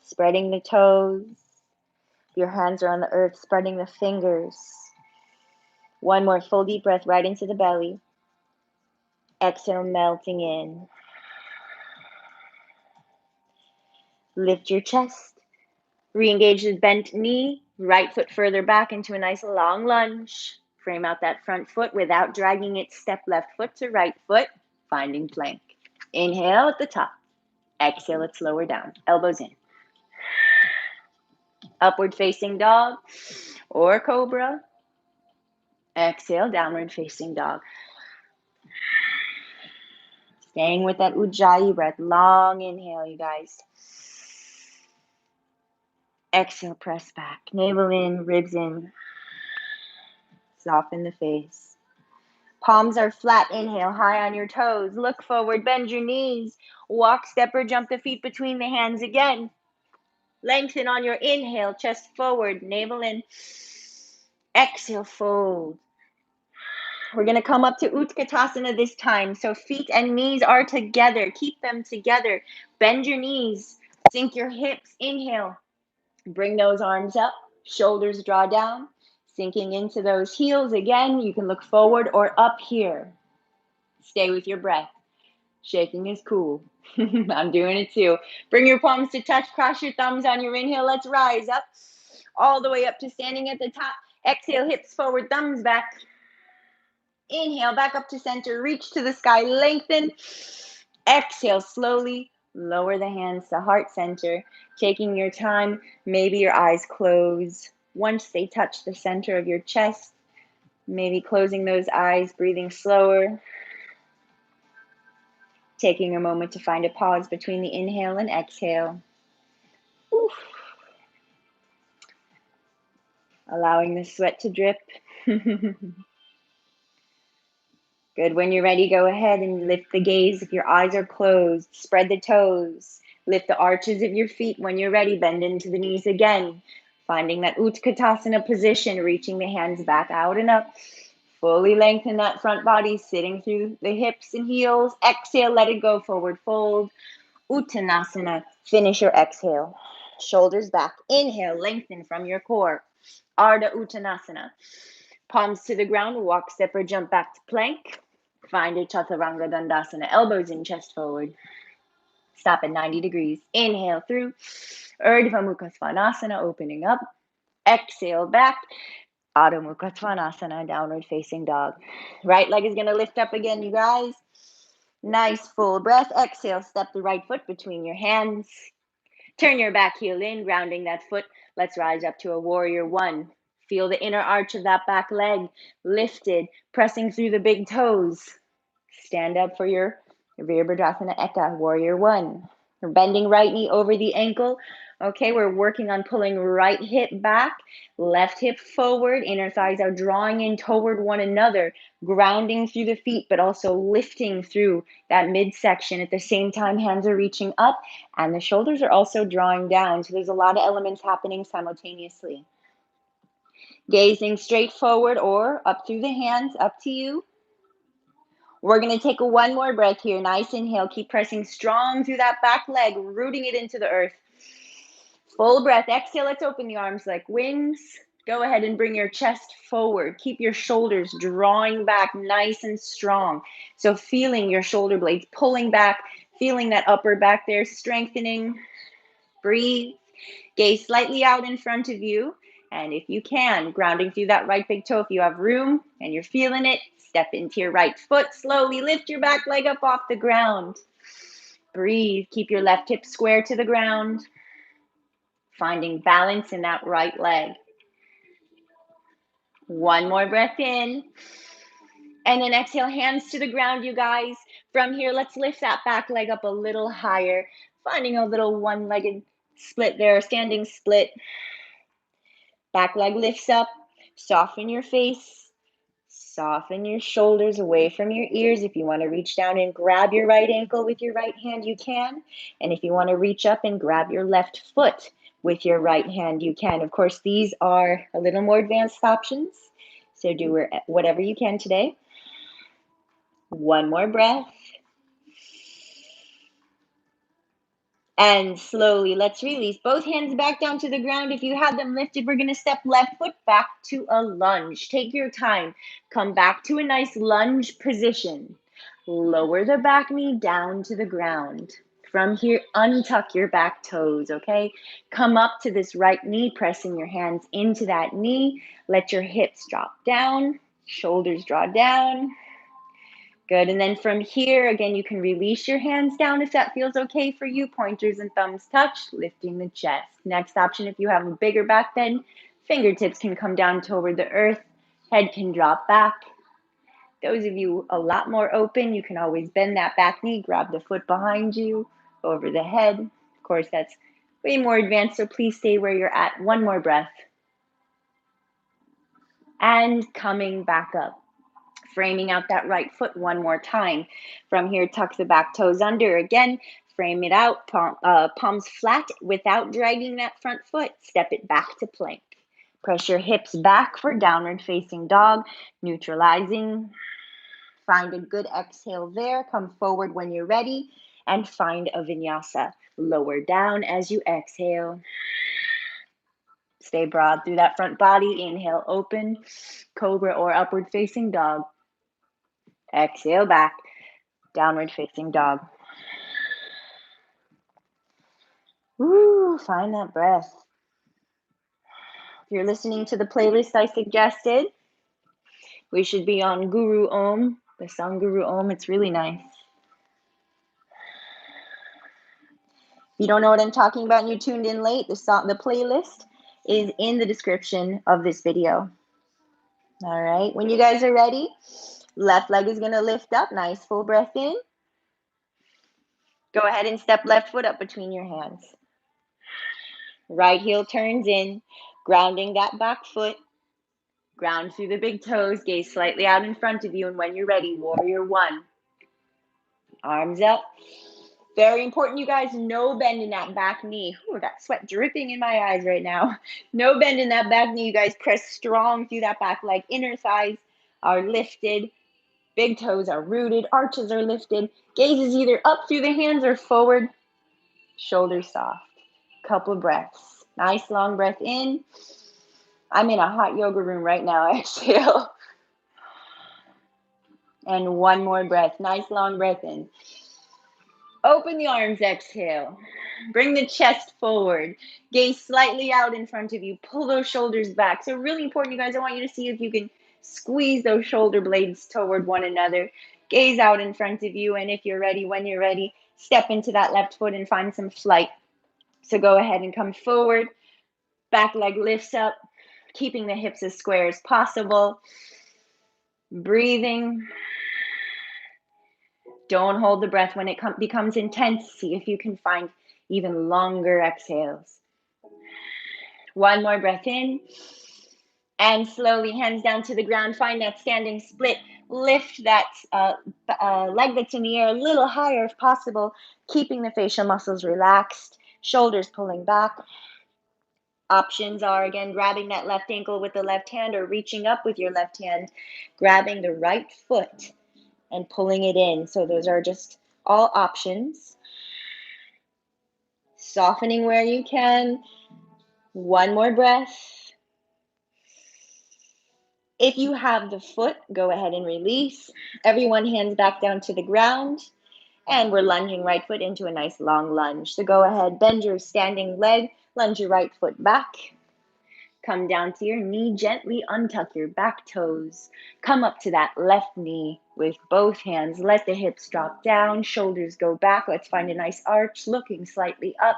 Spreading the toes. Your hands are on the earth, spreading the fingers. One more full deep breath right into the belly. Exhale, melting in. Lift your chest. Re-engage the bent knee. Right foot further back into a nice long lunge. Frame out that front foot without dragging it. Step left foot to right foot, finding plank. Inhale at the top. Exhale, let's lower down. Elbows in. Upward facing dog or cobra. Exhale, downward facing dog. Staying with that Ujjayi breath. Long inhale, you guys. Exhale, press back. Navel in, ribs in. Soften the face. Palms are flat. Inhale, high on your toes. Look forward, bend your knees. Walk, step, or jump the feet between the hands again. Lengthen on your inhale, chest forward, navel in. Exhale, fold. We're going to come up to Utkatasana this time. So feet and knees are together. Keep them together. Bend your knees. Sink your hips. Inhale. Bring those arms up. Shoulders draw down. Sinking into those heels. Again, you can look forward or up here. Stay with your breath. Shaking is cool. I'm doing it too. Bring your palms to touch. Cross your thumbs on your inhale. Let's rise up. All the way up to standing at the top. Exhale, hips forward, thumbs back. Inhale, back up to center. Reach to the sky. Lengthen. Exhale, slowly lower the hands to heart center. Taking your time. Maybe your eyes close. Once they touch the center of your chest, maybe closing those eyes, breathing slower. Taking a moment to find a pause between the inhale and exhale. Oof. Allowing the sweat to drip. Good. When you're ready, go ahead and lift the gaze. If your eyes are closed, spread the toes. Lift the arches of your feet. When you're ready, bend into the knees again. Finding that Utkatasana position, reaching the hands back out and up. Fully lengthen that front body, sitting through the hips and heels. Exhale, let it go, forward fold. Uttanasana, finish your exhale. Shoulders back. Inhale, lengthen from your core. Ardha Uttanasana. Palms to the ground, walk, step, or jump back to plank. Find your Chaturanga Dandasana, elbows in, chest forward. Stop at 90 degrees. Inhale through. Urdhva Mukha Svanasana, opening up. Exhale back. Adho Mukha Svanasana, downward facing dog. Right leg is going to lift up again, you guys. Nice full breath. Exhale, step the right foot between your hands. Turn your back heel in, grounding that foot. Let's rise up to a warrior one. Feel the inner arch of that back leg lifted, pressing through the big toes. Stand up for your Virabhadrasana Eka, warrior one. We're bending right knee over the ankle. Okay, we're working on pulling right hip back, left hip forward, inner thighs are drawing in toward one another, grounding through the feet, but also lifting through that midsection. At the same time, hands are reaching up and the shoulders are also drawing down. So there's a lot of elements happening simultaneously. Gazing straight forward or up through the hands, up to you. We're going to take one more breath here. Nice inhale. Keep pressing strong through that back leg, rooting it into the earth. Full breath. Exhale. Let's open the arms like wings. Go ahead and bring your chest forward. Keep your shoulders drawing back nice and strong. So feeling your shoulder blades pulling back, feeling that upper back there strengthening. Breathe. Gaze slightly out in front of you. And if you can, grounding through that right big toe, if you have room and you're feeling it, step into your right foot. Slowly lift your back leg up off the ground. Breathe. Keep your left hip square to the ground. Finding balance in that right leg. One more breath in. And then exhale, hands to the ground, you guys. From here, let's lift that back leg up a little higher. Finding a little one-legged split there, standing split. Back leg lifts up. Soften your face. Soften your shoulders away from your ears. If you want to reach down and grab your right ankle with your right hand, you can. And if you want to reach up and grab your left foot with your right hand, you can. Of course, these are a little more advanced options. So do whatever you can today. One more breath. And slowly, let's release both hands back down to the ground. If you have them lifted, we're going to step left foot back to a lunge. Take your time. Come back to a nice lunge position. Lower the back knee down to the ground. From here, untuck your back toes, okay? Come up to this right knee, pressing your hands into that knee. Let your hips drop down, shoulders draw down. Good, and then from here, again, you can release your hands down if that feels okay for you. Pointers and thumbs touch, lifting the chest. Next option, if you have a bigger back bend, fingertips can come down toward the earth, head can drop back. Those of you a lot more open, you can always bend that back knee, grab the foot behind you, over the head. Of course, that's way more advanced, so please stay where you're at. One more breath. And coming back up. Framing out that right foot one more time. From here, tuck the back toes under. Again, frame it out, palms flat without dragging that front foot. Step it back to plank. Press your hips back for downward facing dog, neutralizing. Find a good exhale there. Come forward when you're ready and find a vinyasa. Lower down as you exhale. Stay broad through that front body. Inhale, open, cobra or upward facing dog. Exhale back, downward facing dog. Woo, find that breath. If you're listening to the playlist I suggested, we should be on Guru Om, the song Guru Om. It's really nice. If you don't know what I'm talking about and you tuned in late, the playlist is in the description of this video. All right, when you guys are ready, left leg is going to lift up. Nice full breath in. Go ahead and step left foot up between your hands. Right heel turns in, grounding that back foot. Ground through the big toes, gaze slightly out in front of you, and when you're ready, warrior one. Arms up. Very important, you guys, no bend in that back knee. Ooh, got sweat dripping in my eyes right now. No bend in that back knee, you guys. Press strong through that back leg. Inner thighs are lifted. Big toes are rooted. Arches are lifted. Gaze is either up through the hands or forward. Shoulders soft. Couple breaths. Nice long breath in. I'm in a hot yoga room right now. Exhale. And one more breath. Nice long breath in. Open the arms, exhale. Bring the chest forward. Gaze slightly out in front of you. Pull those shoulders back. So really important, you guys, I want you to see if you can squeeze those shoulder blades toward one another. Gaze out in front of you, and if you're ready, when you're ready, step into that left foot and find some flight. So go ahead and come forward. Back leg lifts up, keeping the hips as square as possible. Breathing. Don't hold the breath when it becomes intense. See if you can find even longer exhales. One more breath in. And slowly, hands down to the ground. Find that standing split. Lift that leg that's in the air a little higher if possible, keeping the facial muscles relaxed, shoulders pulling back. Options are, again, grabbing that left ankle with the left hand or reaching up with your left hand, grabbing the right foot and pulling it in. So those are just all options. Softening where you can. One more breath. If you have the foot, go ahead and release. Everyone hands back down to the ground. And we're lunging right foot into a nice long lunge. So go ahead, bend your standing leg, lunge your right foot back. Come down to your knee, gently untuck your back toes. Come up to that left knee with both hands. Let the hips drop down, shoulders go back. Let's find a nice arch, looking slightly up.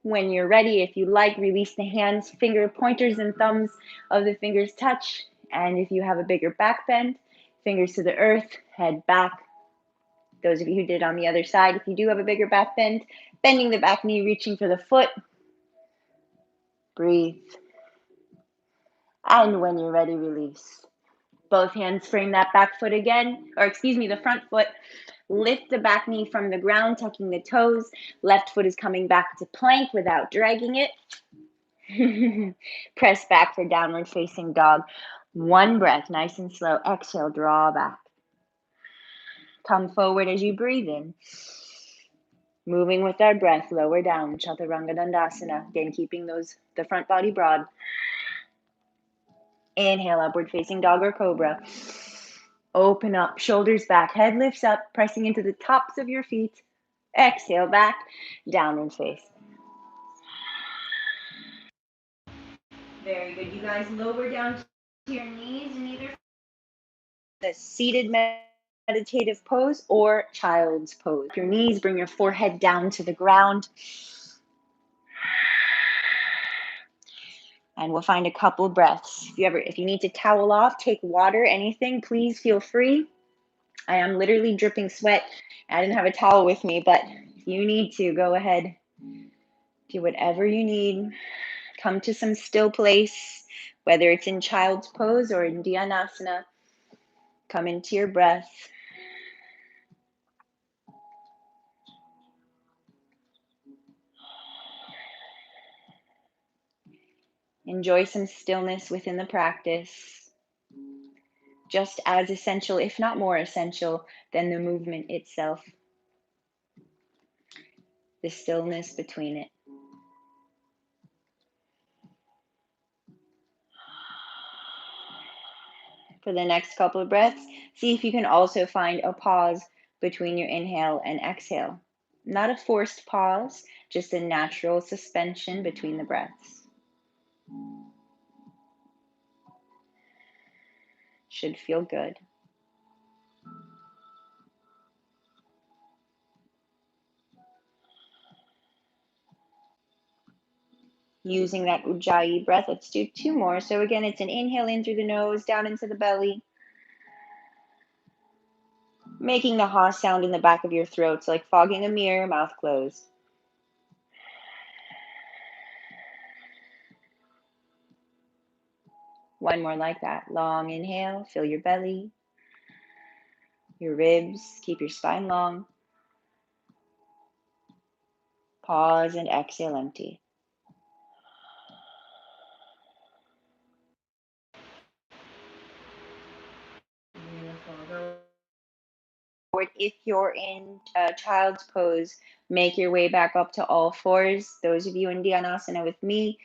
When you're ready, if you like, release the hands, finger pointers and thumbs of the fingers touch. And if you have a bigger back bend, fingers to the earth, head back. Those of you who did on the other side, if you do have a bigger back bend, bending the back knee, reaching for the foot. Breathe. And when you're ready, release. Both hands frame that back foot again, the front foot. Lift the back knee from the ground, tucking the toes. Left foot is coming back to plank without dragging it. Press back for downward facing dog. One breath, nice and slow. Exhale, draw back. Come forward as you breathe in. Moving with our breath, lower down, Chaturanga Dandasana. Again, keeping the front body broad. Inhale, upward facing dog or cobra. Open up, shoulders back, head lifts up, pressing into the tops of your feet. Exhale, back, downward face. Very good. You guys lower down to your knees in either the seated meditative pose or child's pose. Your knees, bring your forehead down to the ground. And we'll find a couple breaths. If you need to towel off, take water, anything, please feel free. I am literally dripping sweat. I didn't have a towel with me, but if you need to, go ahead. Do whatever you need. Come to some still place, whether it's in child's pose or in Dhyana. Come into your breath. Enjoy some stillness within the practice. Just as essential, if not more essential, than the movement itself. The stillness between it. For the next couple of breaths, see if you can also find a pause between your inhale and exhale. Not a forced pause, just a natural suspension between the breaths. Should feel good. Using that Ujjayi breath, let's do two more. So again, it's an inhale in through the nose, down into the belly. Making the ha sound in the back of your throat, so like fogging a mirror, mouth closed. One more like that. Long inhale, fill your belly, your ribs, keep your spine long. Pause and exhale, empty. Beautiful. If you're in child's pose, make your way back up to all fours. Those of you in Dhyana with me,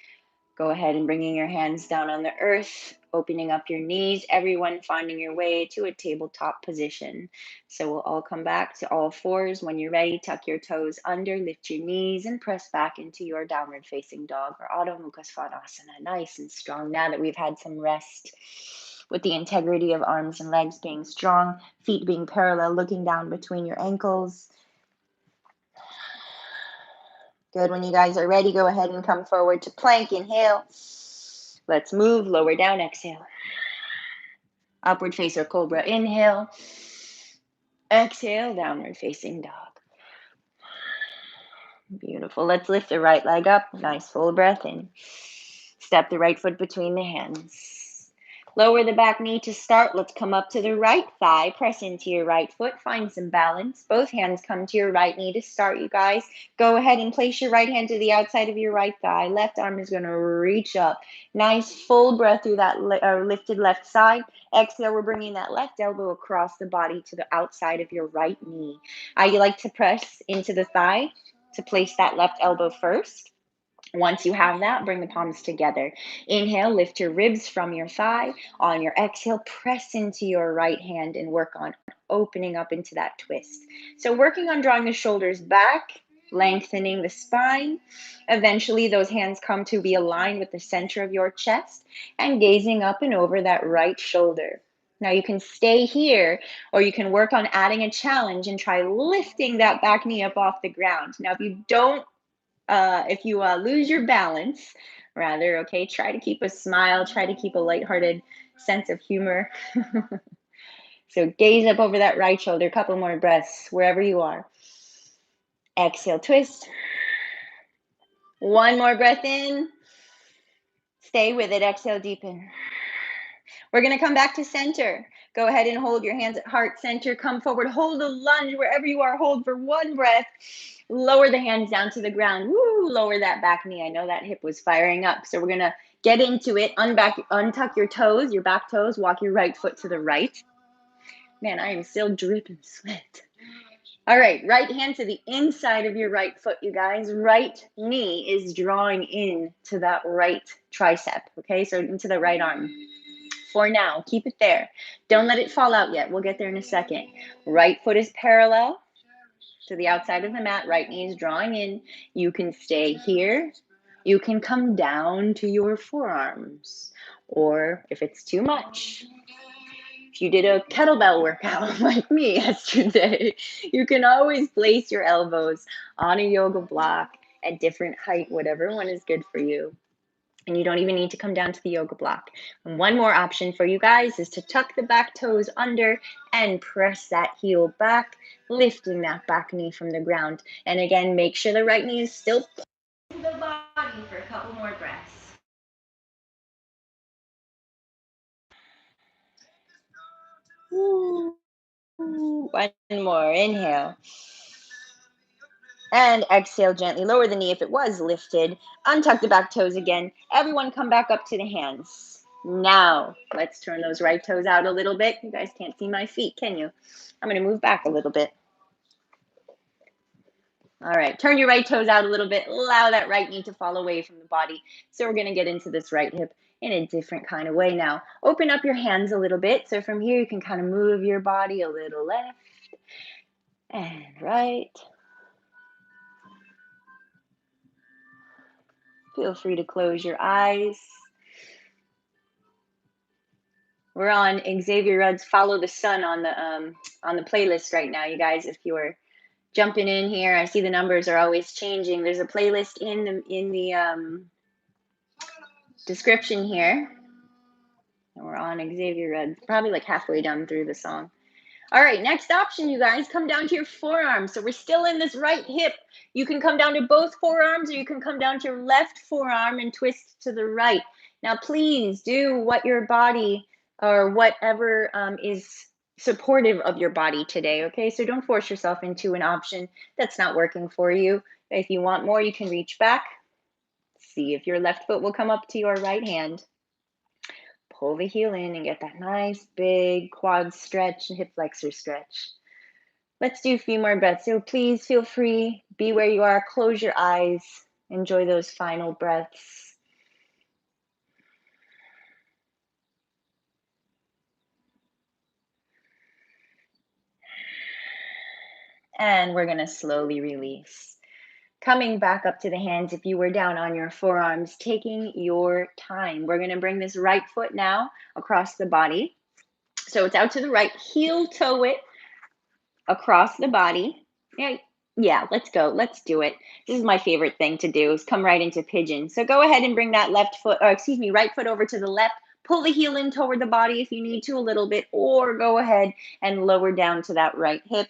Go ahead and bringing your hands down on the earth, opening up your knees, everyone finding your way to a tabletop position. So we'll all come back to all fours. When you're ready, tuck your toes under, lift your knees, and press back into your downward facing dog or Adho Mukha Svanasana. Nice and strong now that we've had some rest. With the integrity of arms and legs being strong, feet being parallel, looking down between your ankles. Good. When you guys are ready, go ahead and come forward to plank. Inhale. Let's move. Lower down. Exhale. Upward face or cobra. Inhale. Exhale. Downward facing dog. Beautiful. Let's lift the right leg up. Nice full breath in. Step the right foot between the hands. Lower the back knee to start. Let's come up to the right thigh. Press into your right foot. Find some balance. Both hands come to your right knee to start, you guys. Go ahead and place your right hand to the outside of your right thigh. Left arm is going to reach up. Nice full breath through that lifted left side. Exhale, we're bringing that left elbow across the body to the outside of your right knee. You like to press into the thigh to place that left elbow first. Once you have that, bring the palms together. Inhale, lift your ribs from your thigh. On your exhale, press into your right hand and work on opening up into that twist. So working on drawing the shoulders back, lengthening the spine. Eventually, those hands come to be aligned with the center of your chest and gazing up and over that right shoulder. Now you can stay here, or you can work on adding a challenge and try lifting that back knee up off the ground. Now, if you lose your balance, rather, okay, try to keep a smile, try to keep a lighthearted sense of humor. So gaze up over that right shoulder, a couple more breaths wherever you are. Exhale, twist. One more breath in. Stay with it. Exhale, deepen. We're going to come back to center. Go ahead and hold your hands at heart center. Come forward. Hold a lunge wherever you are. Hold for one breath. Lower the hands down to the ground. Woo, lower that back knee. I know that hip was firing up. So we're going to get into it. Untuck your toes, your back toes. Walk your right foot to the right. Man, I am still dripping sweat. All right, right hand to the inside of your right foot, you guys. Right knee is drawing in to that right tricep, okay? So into the right arm. For now, keep it there. Don't let it fall out yet. We'll get there in a second. Right foot is parallel to the outside of the mat. Right knee is drawing in. You can stay here. You can come down to your forearms. Or if it's too much, if you did a kettlebell workout like me yesterday, you can always place your elbows on a yoga block at different height, whatever one is good for you. And you don't even need to come down to the yoga block. And one more option for you guys is to tuck the back toes under and press that heel back, lifting that back knee from the ground. And again, make sure the right knee is still in the body for a couple more breaths. One more. Inhale. And exhale gently. Lower the knee if it was lifted. Untuck the back toes again. Everyone come back up to the hands. Now, let's turn those right toes out a little bit. You guys can't see my feet, can you? I'm going to move back a little bit. All right, turn your right toes out a little bit. Allow that right knee to fall away from the body. So we're going to get into this right hip in a different kind of way now. Open up your hands a little bit. So from here, you can kind of move your body a little left and right. Feel free to close your eyes. We're on Xavier Rudd's "Follow the Sun" on the playlist right now, you guys. If you're jumping in here, I see the numbers are always changing. There's a playlist in the description here, and we're on Xavier Rudd, probably like halfway down through the song. All right, next option, you guys, come down to your forearms. So we're still in this right hip. You can come down to both forearms, or you can come down to your left forearm and twist to the right. Now, please do what your body or whatever is supportive of your body today, okay? So don't force yourself into an option that's not working for you. If you want more, you can reach back. See if your left foot will come up to your right hand. Pull the heel in and get that nice big quad stretch and hip flexor stretch. Let's do a few more breaths. So please feel free, be where you are, close your eyes, enjoy those final breaths. And we're going to slowly release. Coming back up to the hands if you were down on your forearms, taking your time. We're going to bring this right foot now across the body. So it's out to the right, heel toe it across the body. Yeah, let's go. Let's do it. This is my favorite thing to do is come right into pigeon. So go ahead and bring that right foot over to the left. Pull the heel in toward the body if you need to a little bit, or go ahead and lower down to that right hip.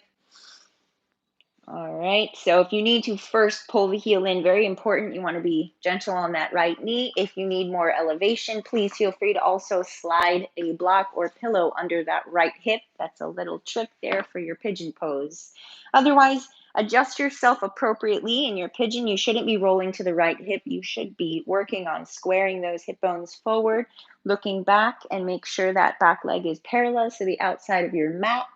All right, so if you need to first pull the heel in, very important, you want to be gentle on that right knee. If you need more elevation, please feel free to also slide a block or pillow under that right hip. That's a little trick there for your pigeon pose. Otherwise, adjust yourself appropriately. In your pigeon, you shouldn't be rolling to the right hip. You should be working on squaring those hip bones forward, looking back, and make sure that back leg is parallel to the outside of your mat.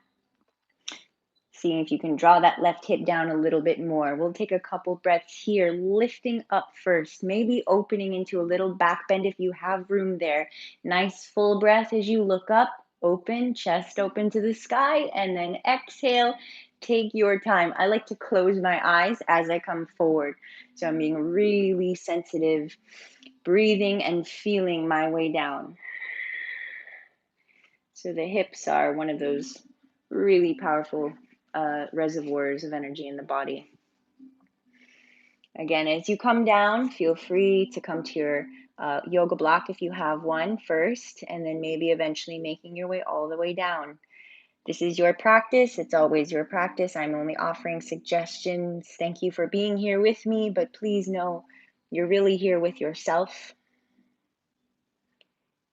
Seeing if you can draw that left hip down a little bit more. We'll take a couple breaths here, lifting up first, maybe opening into a little back bend if you have room there. Nice full breath as you look up, open, chest open to the sky, and then exhale. Take your time. I like to close my eyes as I come forward. So I'm being really sensitive, breathing and feeling my way down. So the hips are one of those really powerful reservoirs of energy in the body. Again, as you come down, feel free to come to your yoga block if you have one first, and then maybe eventually making your way all the way down. This is your practice. It's always your practice. I'm only offering suggestions. Thank you for being here with me, but please know you're really here with yourself.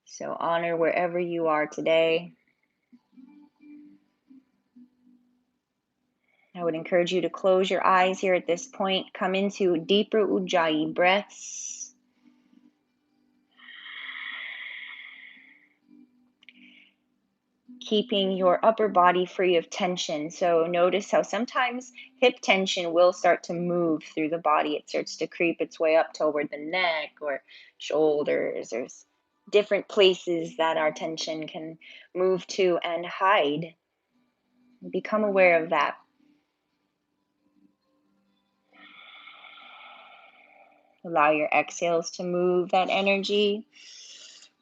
So honor wherever you are today. I would encourage you to close your eyes here at this point. Come into deeper Ujjayi breaths. Keeping your upper body free of tension. So notice how sometimes hip tension will start to move through the body. It starts to creep its way up toward the neck or shoulders. There's different places that our tension can move to and hide. Become aware of that. Allow your exhales to move that energy,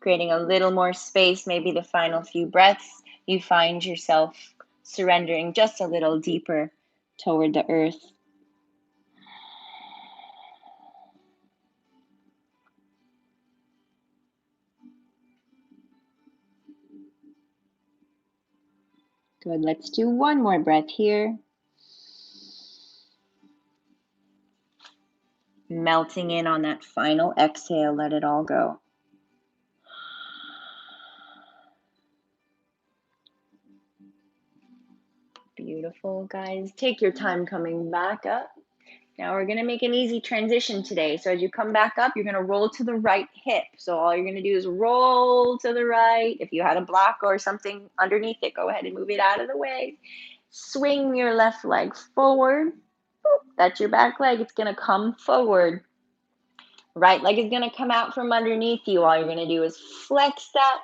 creating a little more space. Maybe the final few breaths, you find yourself surrendering just a little deeper toward the earth. Good, let's do one more breath here. Melting in on that final exhale, let it all go. Beautiful, guys. Take your time coming back up. Now we're going to make an easy transition today. So as you come back up, you're going to roll to the right hip. So all you're going to do is roll to the right. If you had a block or something underneath it, go ahead and move it out of the way. Swing your left leg forward. That's your back leg. It's going to come forward. Right leg is going to come out from underneath you. All you're going to do is flex that.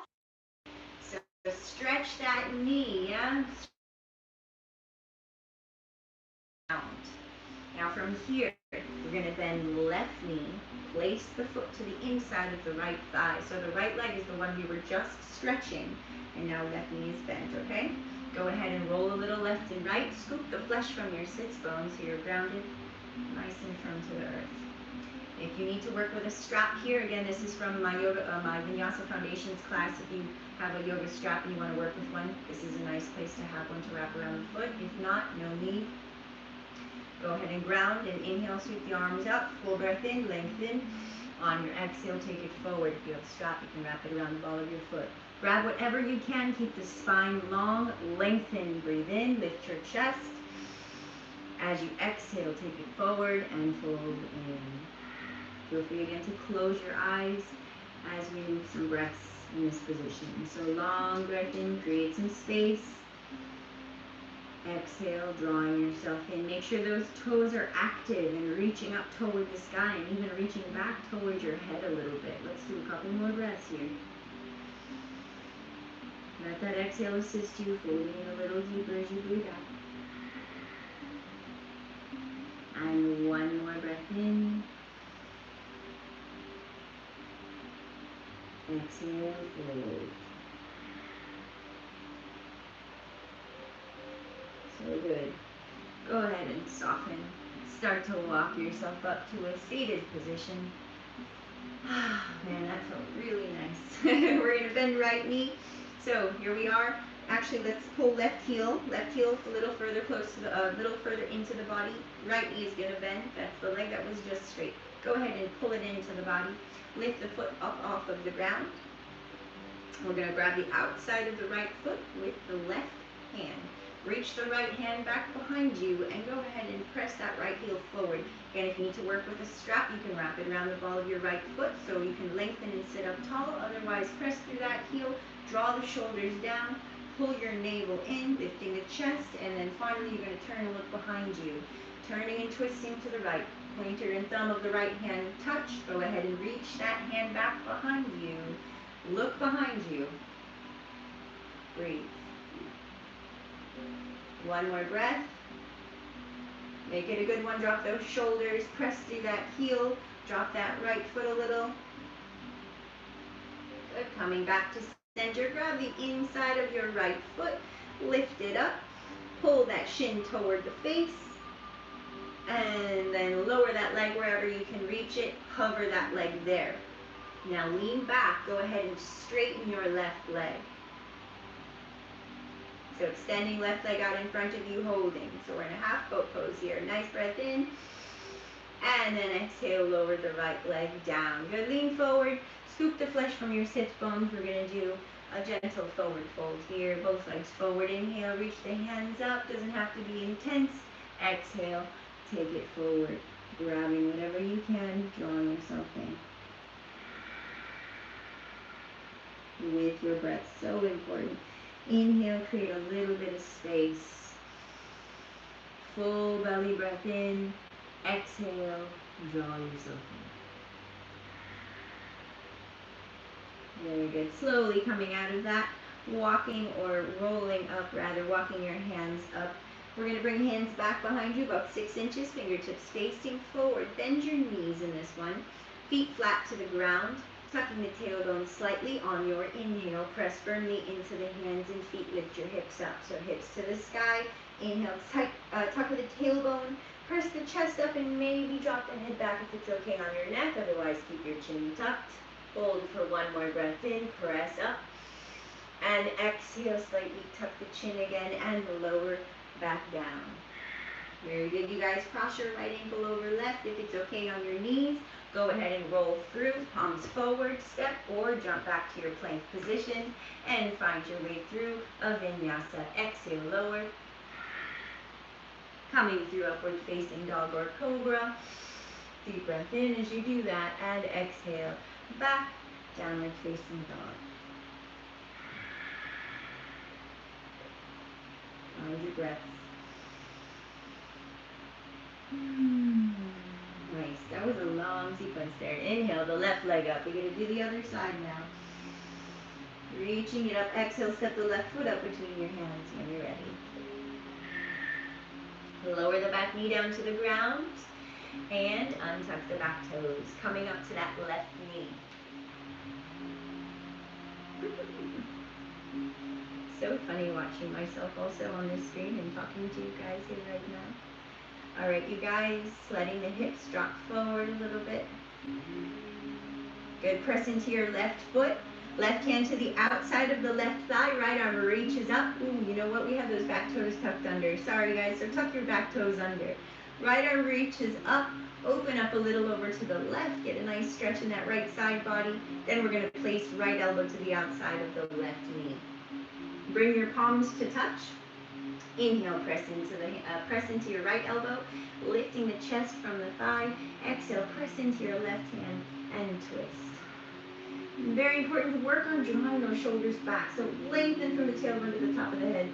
So stretch that knee, yeah? Now from here, we're going to bend left knee, place the foot to the inside of the right thigh. So the right leg is the one we were just stretching, and now left knee is bent, okay? Go ahead and roll a little left and right. Scoop the flesh from your sits bones so you're grounded, nice and firm to the earth. If you need to work with a strap here, again, this is from my my Vinyasa Foundations class. If you have a yoga strap and you want to work with one, this is a nice place to have one to wrap around the foot. If not, no need. Go ahead and ground and inhale, sweep the arms up, full breath in, lengthen. On your exhale, take it forward. If you have a strap, you can wrap it around the ball of your foot. Grab whatever you can, keep the spine long, lengthen, breathe in, lift your chest. As you exhale, take it forward and fold in. Feel free again to close your eyes as we move some breaths in this position. So long breath in, create some space. Exhale, drawing yourself in. Make sure those toes are active and reaching up toward the sky and even reaching back towards your head a little bit. Let's do a couple more breaths here. Let that exhale assist you, folding in a little deeper as you breathe out. And one more breath in. Exhale, fold. So good. Go ahead and soften. Start to walk yourself up to a seated position. Man, that felt really nice. We're going to bend right knee. So here we are. Actually, let's pull left heel. Left heel a little further close to the, little further into the body. Right knee is going to bend. That's the leg that was just straight. Go ahead and pull it into the body. Lift the foot up off of the ground. We're going to grab the outside of the right foot with the left hand. Reach the right hand back behind you and go ahead and press that right heel forward. Again, if you need to work with a strap, you can wrap it around the ball of your right foot so you can lengthen and sit up tall. Otherwise, press through that heel, draw the shoulders down, pull your navel in, lifting the chest, and then finally you're going to turn and look behind you. Turning and twisting to the right. Pointer and thumb of the right hand touch. Go ahead and reach that hand back behind you. Look behind you. Breathe. One more breath. Make it a good one. Drop those shoulders. Press through that heel. Drop that right foot a little. Good. Coming back to center. Grab the inside of your right foot. Lift it up. Pull that shin toward the face. And then lower that leg wherever you can reach it. Hover that leg there. Now lean back. Go ahead and straighten your left leg. So extending left leg out in front of you, holding. So we're in a half boat pose here. Nice breath in. And then exhale, lower the right leg down. Good, lean forward. Scoop the flesh from your sit bones. We're going to do a gentle forward fold here. Both legs forward. Inhale, reach the hands up. Doesn't have to be intense. Exhale, take it forward. Grabbing whatever you can, drawing yourself in. With your breath, so important. Inhale, create a little bit of space. Full belly breath in. Exhale, draw yourself in. Very good. Slowly coming out of that, walking or rolling up, rather, walking your hands up. We're going to bring hands back behind you, about 6 inches, fingertips facing forward. Bend your knees in this one. Feet flat to the ground. Tucking the tailbone slightly on your inhale. Press firmly into the hands and feet. Lift your hips up. So hips to the sky. Inhale, tuck with the tailbone. Press the chest up and maybe drop the head back if it's okay on your neck. Otherwise, keep your chin tucked. Hold for one more breath in. Press up. And exhale, slightly tuck the chin again and lower back down. Very good, you guys. Cross your right ankle over left. If it's okay on your knees, go ahead and roll through, palms forward, step, or jump back to your plank position and find your way through a vinyasa. Exhale, lower. Coming through upward facing dog or cobra. Deep breath in as you do that, and exhale, back, downward facing dog. Follow your breath. Nice. That was a long sequence there. Inhale, the left leg up. We're going to do the other side now. Reaching it up. Exhale, step the left foot up between your hands when you're ready. Lower the back knee down to the ground and untuck the back toes. Coming up to that left knee. So funny watching myself also on the screen and talking to you guys here right now. All right, you guys, letting the hips drop forward a little bit. Good, press into your left foot. Left hand to the outside of the left thigh. Right arm reaches up. Ooh, you know what? We have those back toes tucked under. Sorry, guys. So tuck your back toes under. Right arm reaches up. Open up a little over to the left. Get a nice stretch in that right side body. Then we're going to place right elbow to the outside of the left knee. Bring your palms to touch. Inhale, press into your right elbow, lifting the chest from the thigh. Exhale, press into your left hand and twist. Very important to work on drawing those shoulders back. So lengthen from the tailbone to the top of the head.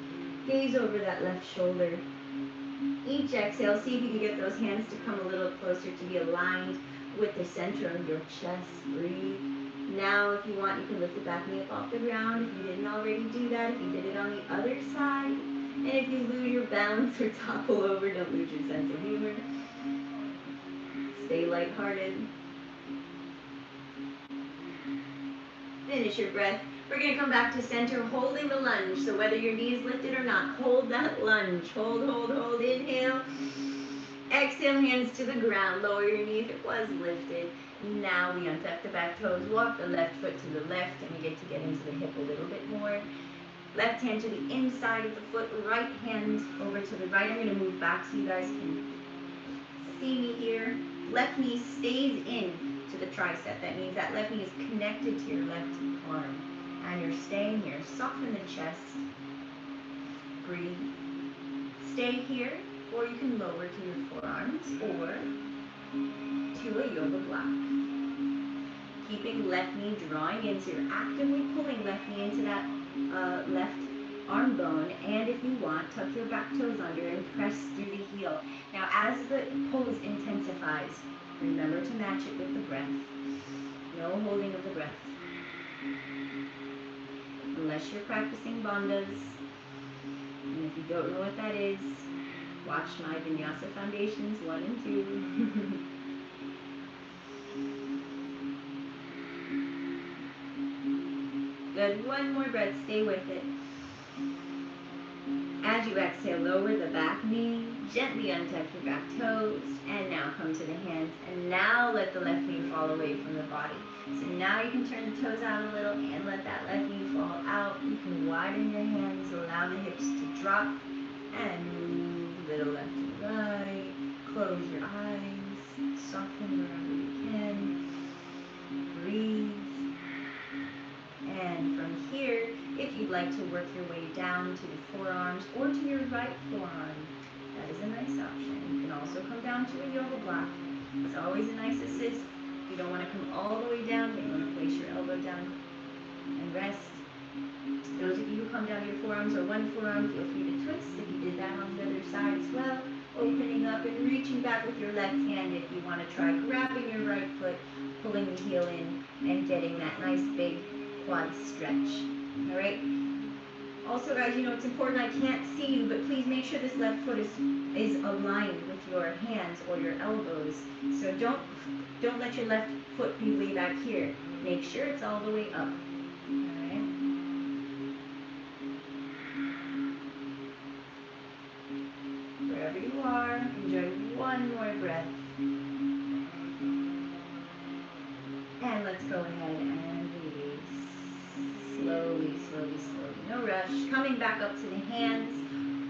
Gaze over that left shoulder. Each exhale, see if you can get those hands to come a little closer to be aligned with the center of your chest. Breathe. Now, if you want, you can lift the back knee up off the ground. If you didn't already do that, if you did it on the other side. And if you lose your balance or topple over, don't lose your sense of humor. Stay lighthearted. Finish your breath. We're going to come back to center, holding the lunge. So whether your knee is lifted or not, hold that lunge. Hold, hold, hold. Inhale. Exhale, hands to the ground. Lower your knee if it was lifted. Now we untuck the back toes. Walk the left foot to the left, and we get into the hip a little bit more. Left hand to the inside of the foot. Right hand over to the right. I'm going to move back so you guys can see me here. Left knee stays in to the tricep. That means that left knee is connected to your left arm. And you're staying here. Soften the chest. Breathe. Stay here, or you can lower to your forearms or to a yoga block. Keeping left knee drawing in, so you're actively pulling left knee into that left arm bone, and if you want, tuck your back toes under and press through the heel. Now as the pose intensifies, remember to match it with the breath. No holding of the breath. Unless you're practicing bandhas, and if you don't know what that is, watch my Vinyasa Foundations 1 and 2. Good, one more breath, stay with it. As you exhale, lower the back knee, gently untuck your back toes, and now come to the hands, and now let the left knee fall away from the body. So now you can turn the toes out a little and let that left knee fall out. You can widen your hands, allow the hips to drop, and move little left to right. Close your eyes, soften wherever you can. Breathe. And from here, if you'd like to work your way down to the forearms or to your right forearm, that is a nice option. You can also come down to a yoga block. It's always a nice assist. You don't want to come all the way down, but you want to place your elbow down and rest. Those of you who come down to your forearms or one forearm, feel free to twist if you did that on the other side as well. Opening up and reaching back with your left hand if you want to try grabbing your right foot, pulling the heel in, and getting that nice big quad stretch. All right. Also, guys, you know it's important. I can't see you, but please make sure this left foot is aligned with your hands or your elbows. So don't let your left foot be way back here. Make sure it's all the way up. All right. Wherever you are, enjoy one more breath. And let's go ahead and release. Slowly, slowly, slowly. No rush. Coming back up to the hands.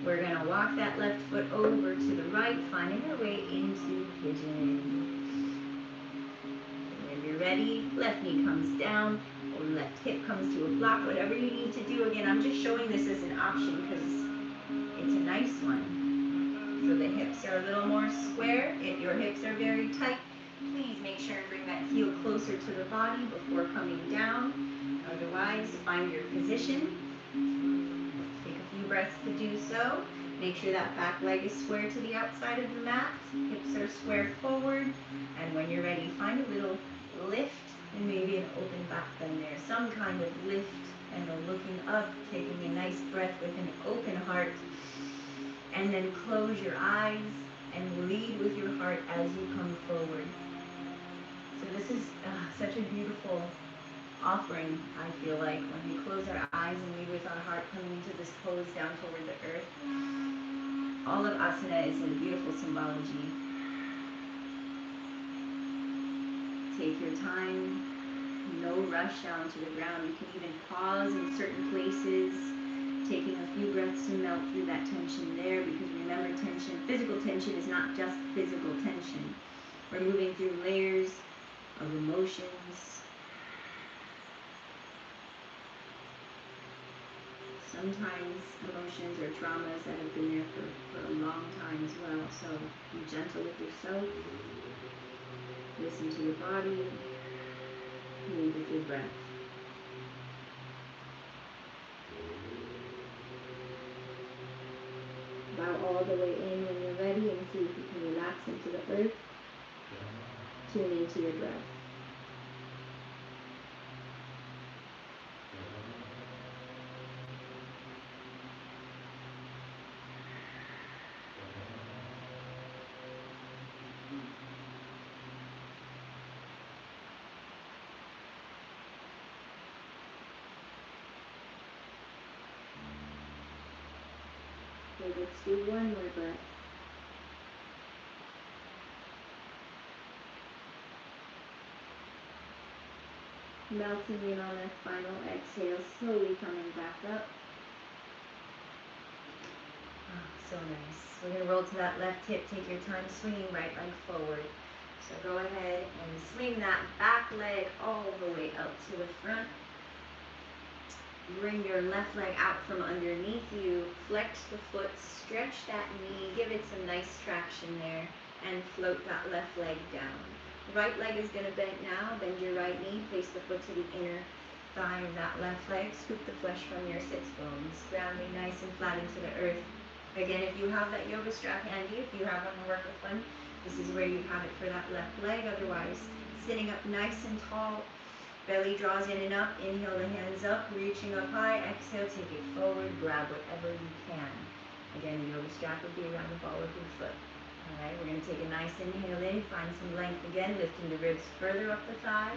We're going to walk that left foot over to the right, finding our way into Pigeon. When you're ready, left knee comes down, or left hip comes to a block, whatever you need to do. Again, I'm just showing this as an option because it's a nice one. So the hips are a little more square. If your hips are very tight, please make sure and bring that heel closer to the body before coming down. Otherwise, find your position. Take a few breaths to do so. Make sure that back leg is square to the outside of the mat. Hips are square forward. And when you're ready, find a little lift and maybe an open back bend there. Some kind of lift and a looking up, taking a nice breath with an open heart. And then close your eyes and lead with your heart as you come forward. So this is such a beautiful offering, I feel like, when we close our eyes and lead with our heart coming into this pose down toward the earth. All of asana is a beautiful symbology. Take your time, no rush down to the ground. You can even pause in certain places, taking a few breaths to melt through that tension there, because remember, tension, physical tension is not just physical tension. We're moving through layers of emotions. Sometimes emotions or traumas that have been there for a long time as well. So be gentle with yourself. Listen to your body. Move with your breath. Bow all the way in when you're ready and see if you can relax into the earth. Tune into your breath. Okay, let's do one more breath. Melting in on that final exhale, slowly coming back up. Oh, so nice. We're going to roll to that left hip. Take your time swinging right leg forward. So go ahead and swing that back leg all the way out to the front. Bring your left leg out from underneath you. Flex the foot, stretch that knee, give it some nice traction there, and float that left leg down. Right leg is going to bend now. Bend your right knee, place the foot to the inner thigh of that left leg. Scoop the flesh from your sits bones. Grounding nice and flat into the earth. Again, if you have that yoga strap handy, if you have one to work with one, this is where you have it for that left leg. Otherwise, sitting up nice and tall. Belly draws in and up. Inhale the hands up, reaching up high. Exhale, take it forward. Grab whatever you can. Again, the yoga strap would be around the ball of your foot. All right, we're going to take a nice inhale in. Find some length again, lifting the ribs further up the thigh.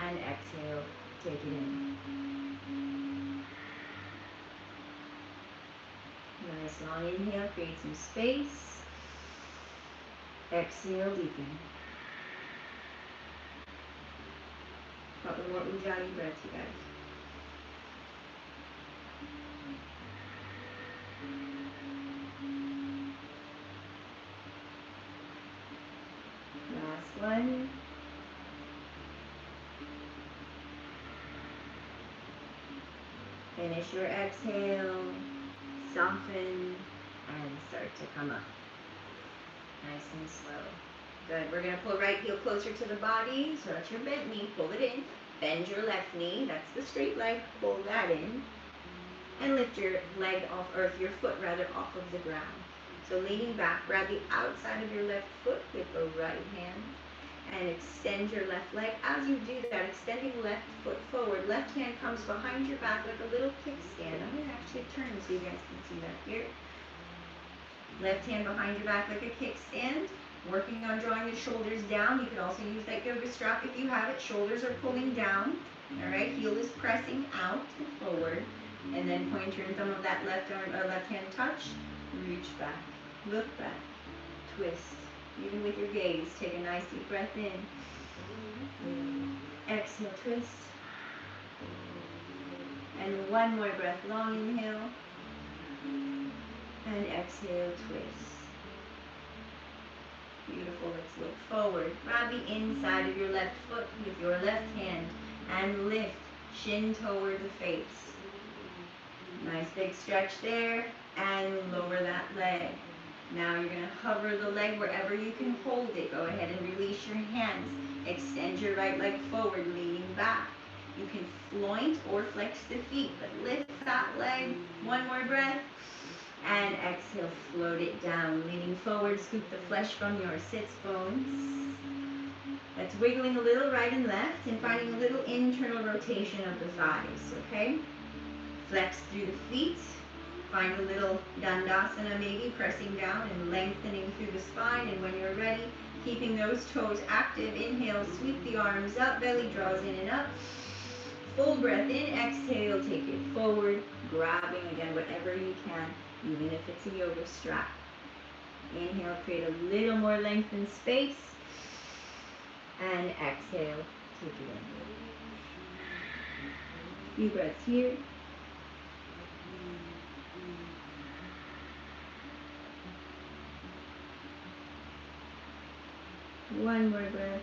And exhale, take it in. Nice long inhale, create some space. Exhale, deepen. Couple more ujjayi breaths, you guys. Last one. Finish your exhale. Soften and start to come up. Nice and slow. Good. We're going to pull right heel closer to the body. So that's your bent knee. Pull it in. Bend your left knee. That's the straight leg. Pull that in. And lift your leg off, or your foot rather, off of the ground. So leaning back, grab the outside of your left foot with the right hand. And extend your left leg. As you do that, extending left foot forward. Left hand comes behind your back like a little kickstand. I'm going to actually turn so you guys can see that here. Left hand behind your back like a kickstand. Working on drawing the shoulders down. You can also use that yoga strap if you have it. Shoulders are pulling down. All right, heel is pressing out and forward. And then pointer and thumb of that left hand touch. Reach back. Look back. Twist. Even with your gaze, take a nice deep breath in. Exhale, twist. And one more breath, long inhale. And exhale, twist. Beautiful, let's look forward. Grab the inside of your left foot with your left hand and lift, shin toward the face. Nice big stretch there, and lower that leg. Now you're going to hover the leg wherever you can hold it. Go ahead and release your hands. Extend your right leg forward, leaning back. You can floint or flex the feet, but lift that leg. One more breath. And exhale, float it down. Leaning forward, scoop the flesh from your sits bones. That's wiggling a little right and left and finding a little internal rotation of the thighs, okay? Flex through the feet. Find a little dandasana maybe, pressing down and lengthening through the spine. And when you're ready, keeping those toes active, inhale, sweep the arms up, belly draws in and up. Full breath in, exhale, take it forward, grabbing again whatever you can, even if it's a yoga strap. Inhale, create a little more length and space. And exhale, take it in. Few breaths here. One more breath.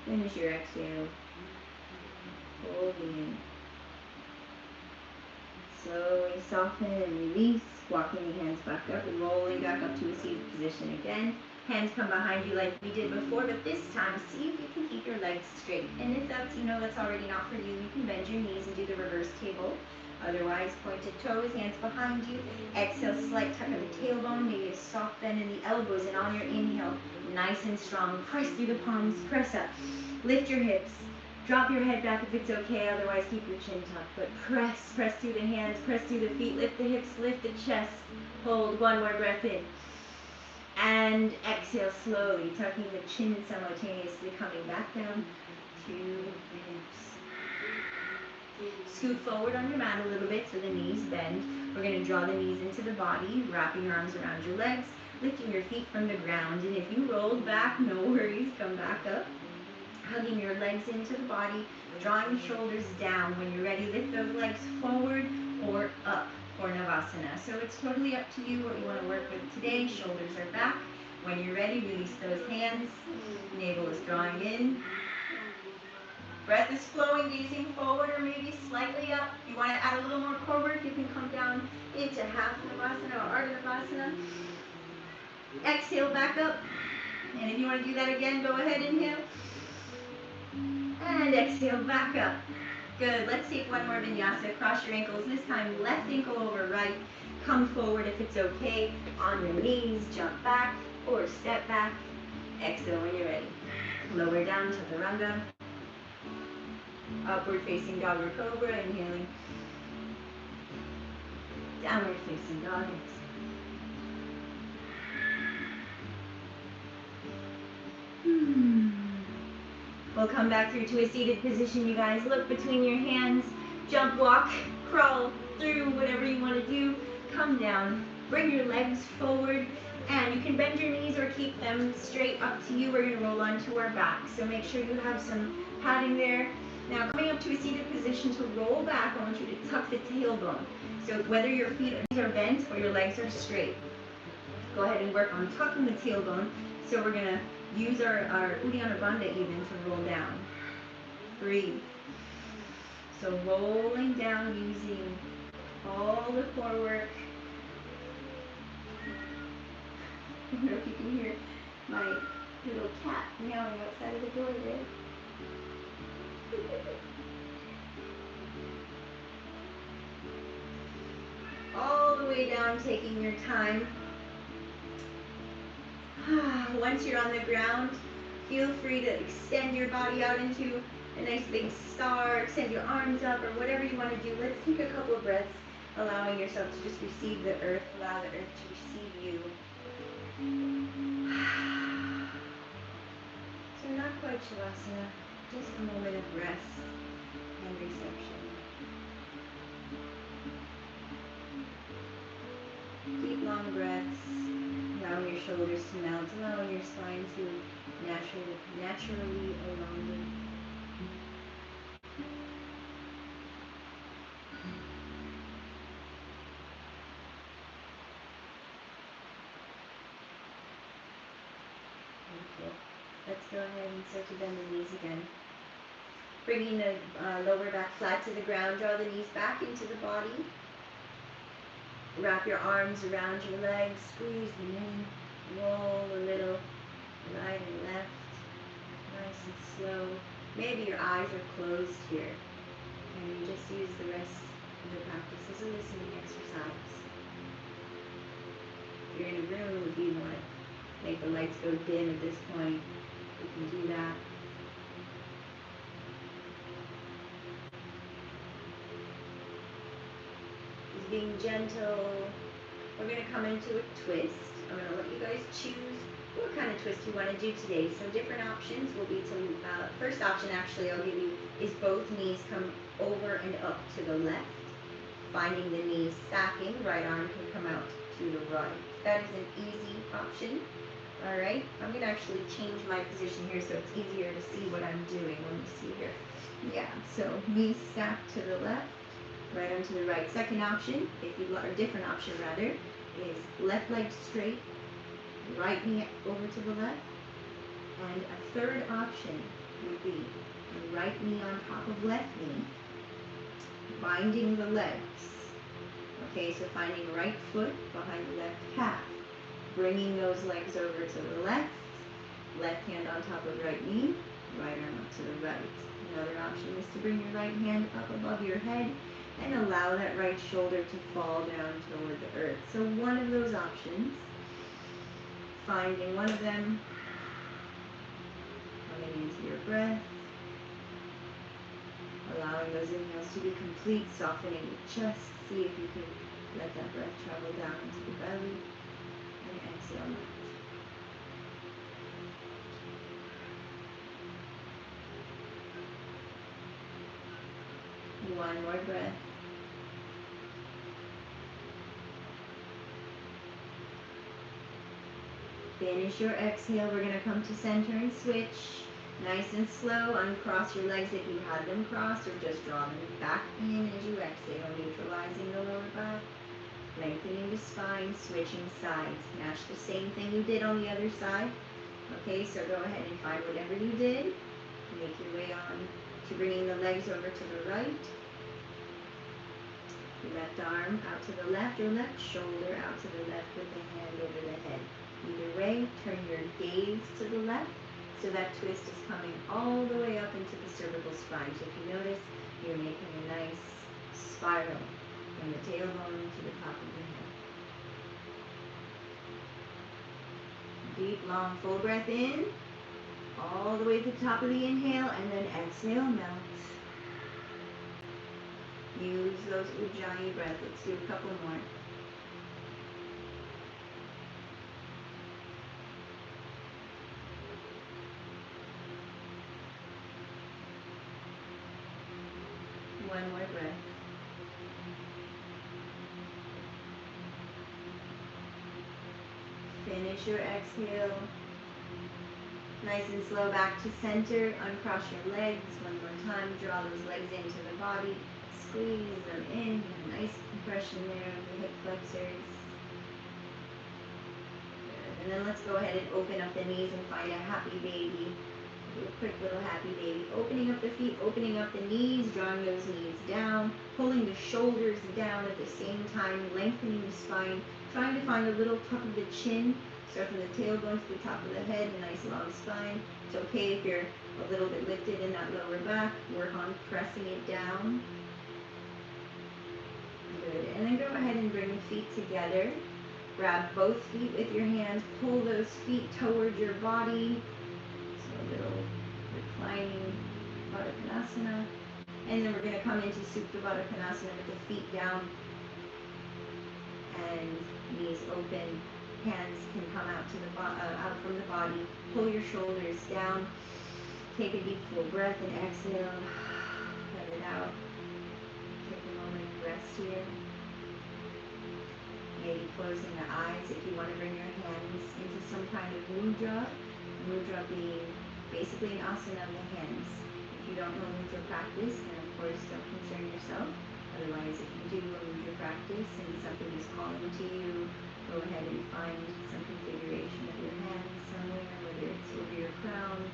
Finish your exhale. Holding in. Slowly soften and release. Walking the hands back up and rolling back up to a seated position again. Hands come behind you like we did before, but this time see if you can keep your legs straight. And if that's, that's already not for you, you can bend your knees and do the reverse table. Otherwise, pointed toes, hands behind you. Exhale, slight tuck of the tailbone, maybe a soft bend in the elbows. And on your inhale, nice and strong, press through the palms, press up. Lift your hips. Drop your head back if it's okay, otherwise keep your chin tucked. But press through the hands, press through the feet, lift the hips, lift the chest. Hold, one more breath in. And exhale slowly, tucking the chin simultaneously, coming back down to the hips. Scoot forward on your mat a little bit so the knees bend. We're going to draw the knees into the body, wrapping your arms around your legs, lifting your feet from the ground. And if you rolled back, no worries, come back up. Hugging your legs into the body, drawing the shoulders down. When you're ready, lift those legs forward or up for Navasana. So it's totally up to you what you want to work with today. Shoulders are back. When you're ready, release those hands. Navel is drawing in. Breath is flowing, gazing forward or maybe slightly up. If you want to add a little more core work, you can come down into half Navasana or Ardha Navasana. Exhale back up. And if you want to do that again, go ahead, inhale. And exhale back up. Good. Let's take one more vinyasa. Cross your ankles. This time, left ankle over right. Come forward if it's okay. On your knees, jump back or step back. Exhale when you're ready. Lower down, chaturanga. Upward facing dog or cobra, inhaling. Downward facing dog, exhale. We'll come back through to a seated position, you guys. Look between your hands. Jump, walk, crawl through, whatever you want to do. Come down. Bring your legs forward. And you can bend your knees or keep them straight, up to you. We're going to roll onto our back. So make sure you have some padding there. Now coming up to a seated position to roll back, I want you to tuck the tailbone. So whether your feet are bent or your legs are straight, go ahead and work on tucking the tailbone. So we're going to use our Uddiyana Bandha even to roll down. Breathe. So rolling down using all the core work. I don't know if you can hear my little cat meowing outside of the door there. All the way down, taking your time. Once you're on the ground, feel free to extend your body out into a nice big star, extend your arms up, or whatever you want to do. Let's take a couple of breaths, allowing yourself to just receive the earth, allow the earth to receive you. So not quite Savasana, just a moment of rest and reception. Deep long breaths, allowing your shoulders to melt, allowing your spine to naturally elongate. Let's go ahead and start to bend the knees again. Bringing the lower back flat to the ground, draw the knees back into the body. Wrap your arms around your legs, squeeze them in, roll a little, right and left, nice and slow. Maybe your eyes are closed here, and you just use the rest of the practice as a listening exercise. If you're in a room, if you want to make the lights go dim at this point, you can do that. Just being gentle. We're going to come into a twist. I'm going to let you guys choose what kind of twist you want to do today. So different options will be to, first option actually I'll give you is both knees come over and up to the left. Finding the knees stacking, right arm can come out to the right. That is an easy option. All right, I'm going to actually change my position here so it's easier to see what I'm doing. Let me see here. Yeah, so knees stacked to the left, right arm to the right. Second option, or different option rather, is left leg straight, right knee over to the left. And a third option would be the right knee on top of left knee, binding the legs. Okay, so finding right foot behind the left calf. Bringing those legs over to the left, left hand on top of right knee, right arm up to the right. Another option is to bring your right hand up above your head and allow that right shoulder to fall down toward the earth. So one of those options, finding one of them, coming into your breath, allowing those inhales to be complete, softening the chest. See if you can let that breath travel down into the belly. And exhale. One more breath. Finish your exhale. We're going to come to center and switch. Nice and slow. Uncross your legs if you had them crossed, or just draw them back in as you exhale, neutralizing the lower back. Lengthening the spine, switching sides. Match the same thing you did on the other side. Okay, so go ahead and find whatever you did. Make your way on to bringing the legs over to the right. Left arm out to the left, or left shoulder out to the left with the hand over the head. Either way, turn your gaze to the left so that twist is coming all the way up into the cervical spine. So if you notice, you're making a nice spiral from the tailbone to the top of the head. Deep, long, full breath in, all the way to the top of the inhale, and then exhale, melt. Use those Ujjayi breaths. Let's do a couple more. One more breath. Finish your exhale. Nice and slow back to center. Uncross your legs. One more time. Draw those legs into the body. Squeeze them in. Nice compression there of the hip flexors. Good. And then let's go ahead and open up the knees and find a happy baby. Do a quick little happy baby. Opening up the feet, opening up the knees, drawing those knees down, pulling the shoulders down at the same time, lengthening the spine, trying to find a little tuck of the chin. Start from the tailbone to the top of the head, a nice long spine. It's okay if you're a little bit lifted in that lower back. Work on pressing it down. Good. And then go ahead and bring the feet together. Grab both feet with your hands. Pull those feet toward your body. So a little reclining Baddha Konasana. And then we're going to come into Supta Baddha Konasana with the feet down and knees open. Hands can come out to the out from the body. Pull your shoulders down. Take a deep full breath and exhale. Let it out. Take a moment of rest here. Maybe closing the eyes if you want to bring your hands into some kind of mudra. Mudra being basically an asana of the hands. If you don't know mudra practice, then of course don't concern yourself. Otherwise, if you do a mudra practice and something is calling to you, go ahead and find some configuration of your hands somewhere, whether it's over your crown,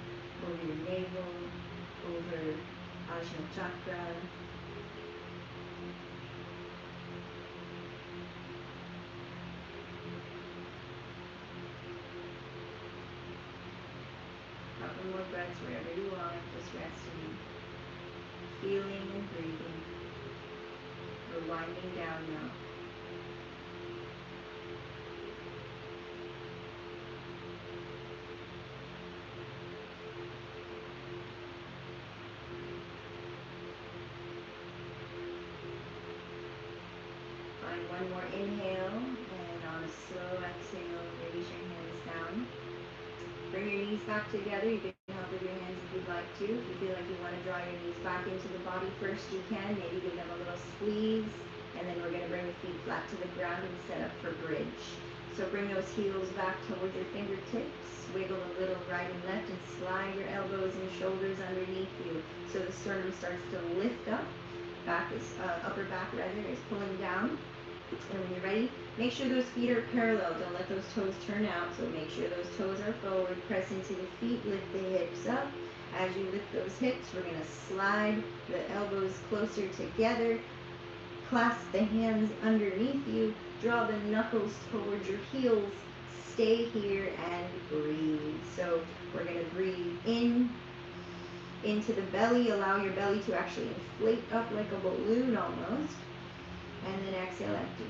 over your navel, over Ajna chakra. Couple more breaths wherever you are, just resting, feeling and breathing. We're winding down now. Find one more inhale, and on a slow exhale, release your hands down. Bring your knees back together. You can help with your hands if you'd like to. If you feel like you want to draw your knees back into the body first, you can. Maybe give them a little squeeze. And then we're going to bring the feet flat to the ground and set up for bridge. So bring those heels back towards your fingertips. Wiggle a little right and left and slide your elbows and shoulders underneath you. So the sternum starts to lift up. Upper back rather is pulling down. And when you're ready, make sure those feet are parallel. Don't let those toes turn out. So make sure those toes are forward. Press into the feet. Lift the hips up. As you lift those hips, we're going to slide the elbows closer together. Clasp the hands underneath you. Draw the knuckles towards your heels. Stay here and breathe. So we're going to breathe in into the belly. Allow your belly to actually inflate up like a balloon almost. And then exhale, empty.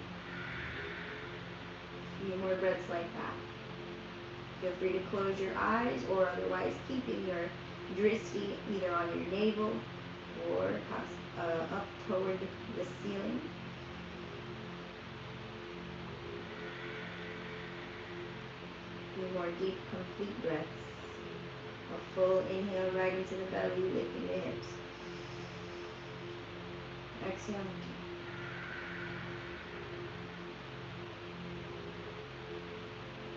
A few more breaths like that. Feel free to close your eyes, or otherwise keeping your dristi either on your navel or up toward the ceiling. A few more deep, complete breaths. A full inhale right into the belly, lifting the hips. Exhale.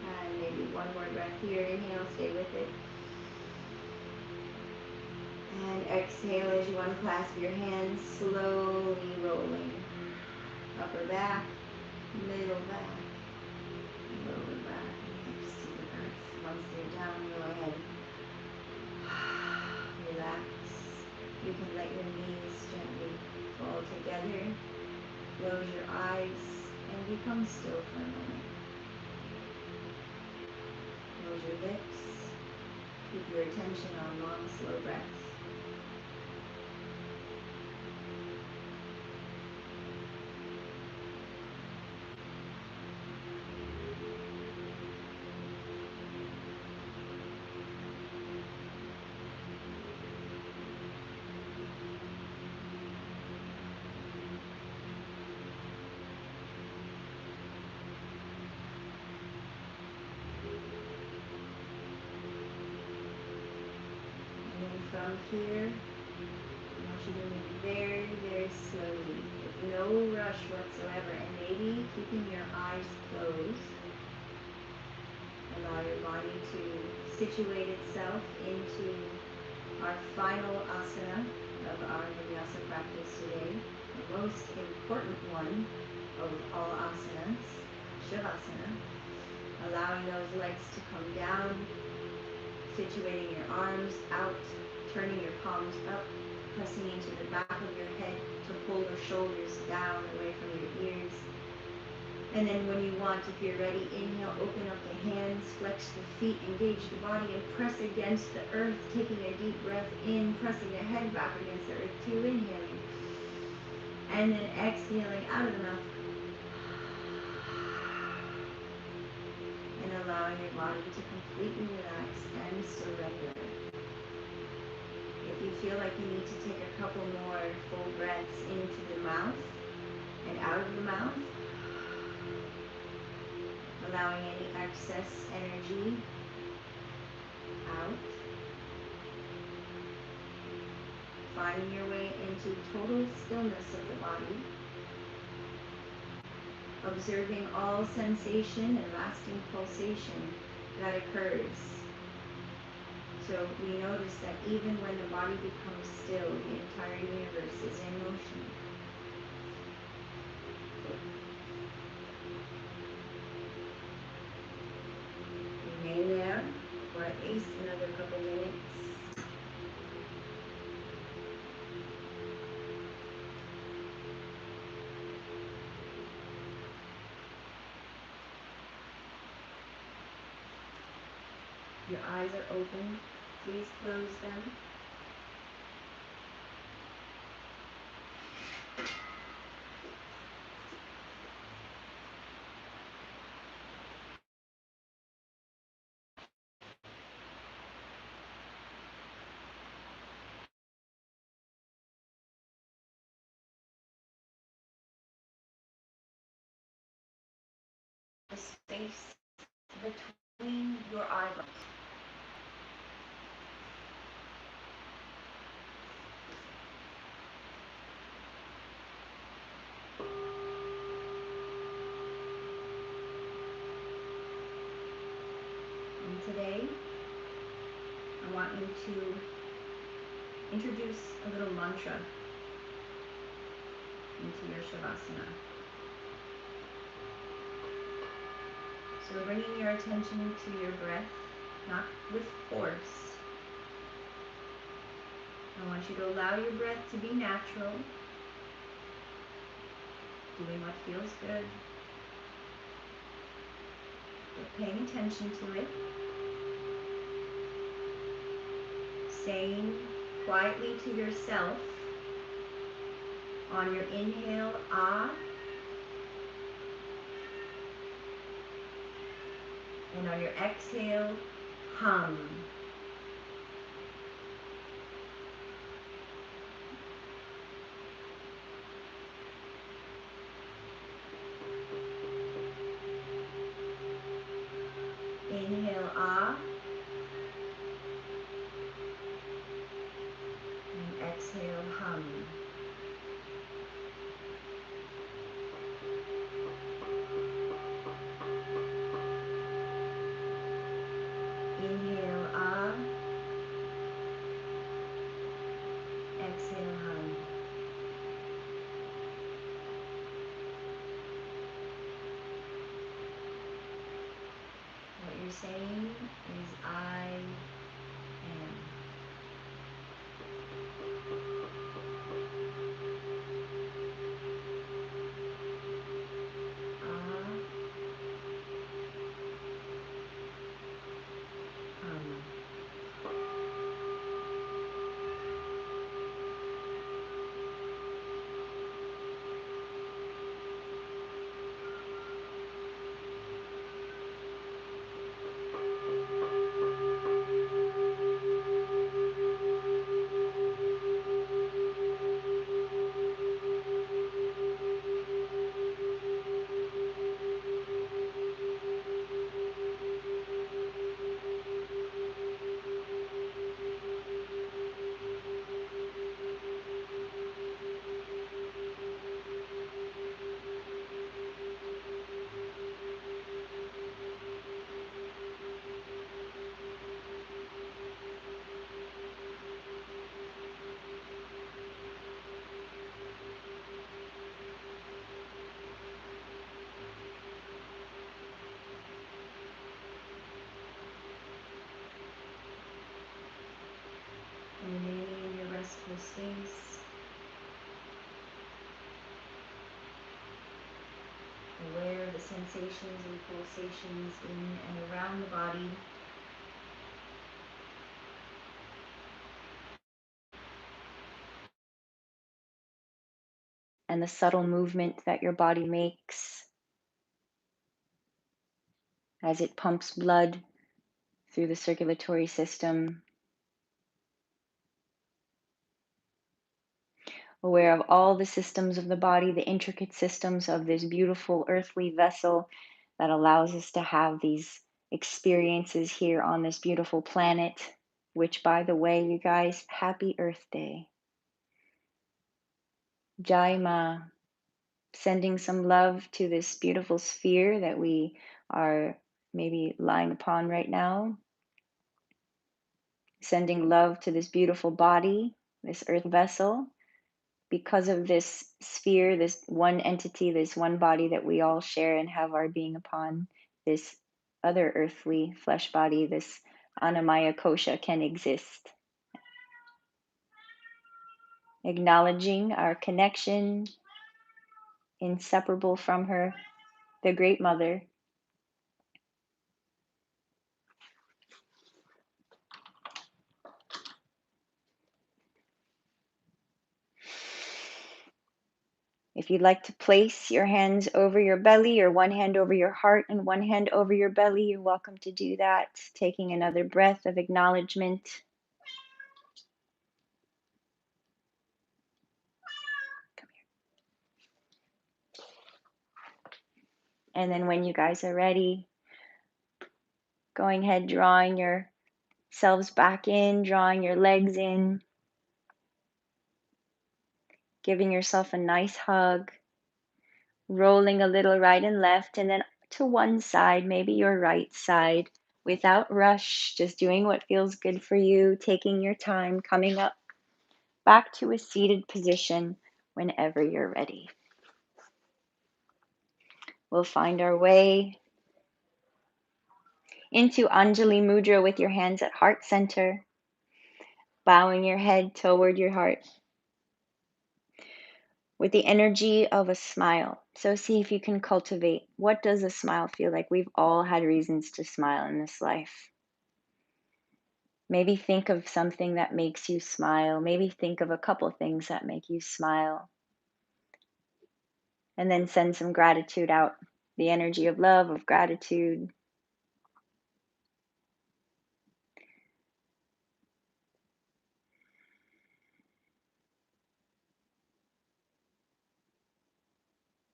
And maybe one more breath here. Inhale, stay with it. And exhale as you unclasp your hands, slowly rolling. Upper back, middle back, lower back. Next to the earth. Once they're down, go ahead. Relax. You can let your knees gently fall together. Close your eyes and become still for a moment. Close your lips. Keep your attention on long, slow breaths. From here, I want you to move very, very slowly, with no rush whatsoever, and maybe keeping your eyes closed. Allow your body to situate itself into our final asana of our Vinyasa practice today, the most important one of all asanas, Savasana. Allowing those legs to come down, situating your arms out, turning your palms up, pressing into the back of your head to pull your shoulders down away from your ears. And then when you want, if you're ready, inhale, open up the hands, flex the feet, engage the body, and press against the earth, taking a deep breath in, pressing the head back against the earth, two, inhaling. And then exhaling out of the mouth. And allowing your body to completely relax and surrender. If you feel like you need to take a couple more full breaths into the mouth and out of the mouth, allowing any excess energy out, finding your way into total stillness of the body, observing all sensation and lasting pulsation that occurs. So we notice that even when the body becomes still, the entire universe is in motion. Remain there for at least another couple minutes. Your eyes are open. Please close them. The space between your eyebrows. And today, I want you to introduce a little mantra into your Savasana. So bringing your attention to your breath, not with force. I want you to allow your breath to be natural, doing what feels good, but paying attention to it, saying quietly to yourself on your inhale, ah, and on your exhale, hum. Inhale, ah, and exhale, hum. saying is I am. Um. And remaining in your restful space, aware of the sensations and pulsations in and around the body. And the subtle movement that your body makes as it pumps blood through the circulatory system. Aware of all the systems of the body, the intricate systems of this beautiful earthly vessel that allows us to have these experiences here on this beautiful planet, which, by the way, you guys, happy Earth Day. Jai Ma, sending some love to this beautiful sphere that we are maybe lying upon right now. Sending love to this beautiful body, this earth vessel. Because of this sphere, this one entity, this one body that we all share and have our being upon, this other earthly flesh body, this Annamaya Kosha can exist. Acknowledging our connection, inseparable from her, the Great Mother. If you'd like to place your hands over your belly or one hand over your heart and one hand over your belly, you're welcome to do that. Taking another breath of acknowledgement. And then when you guys are ready, going ahead, drawing yourselves back in, drawing your legs in, giving yourself a nice hug, rolling a little right and left, and then to one side, maybe your right side, without rush, just doing what feels good for you, taking your time, coming up back to a seated position whenever you're ready. We'll find our way into Anjali Mudra with your hands at heart center, bowing your head toward your heart with the energy of a smile. So see if you can cultivate, what does a smile feel like? We've all had reasons to smile in this life. Maybe think of something that makes you smile. Maybe think of a couple things that make you smile. And then send some gratitude out, the energy of love, of gratitude.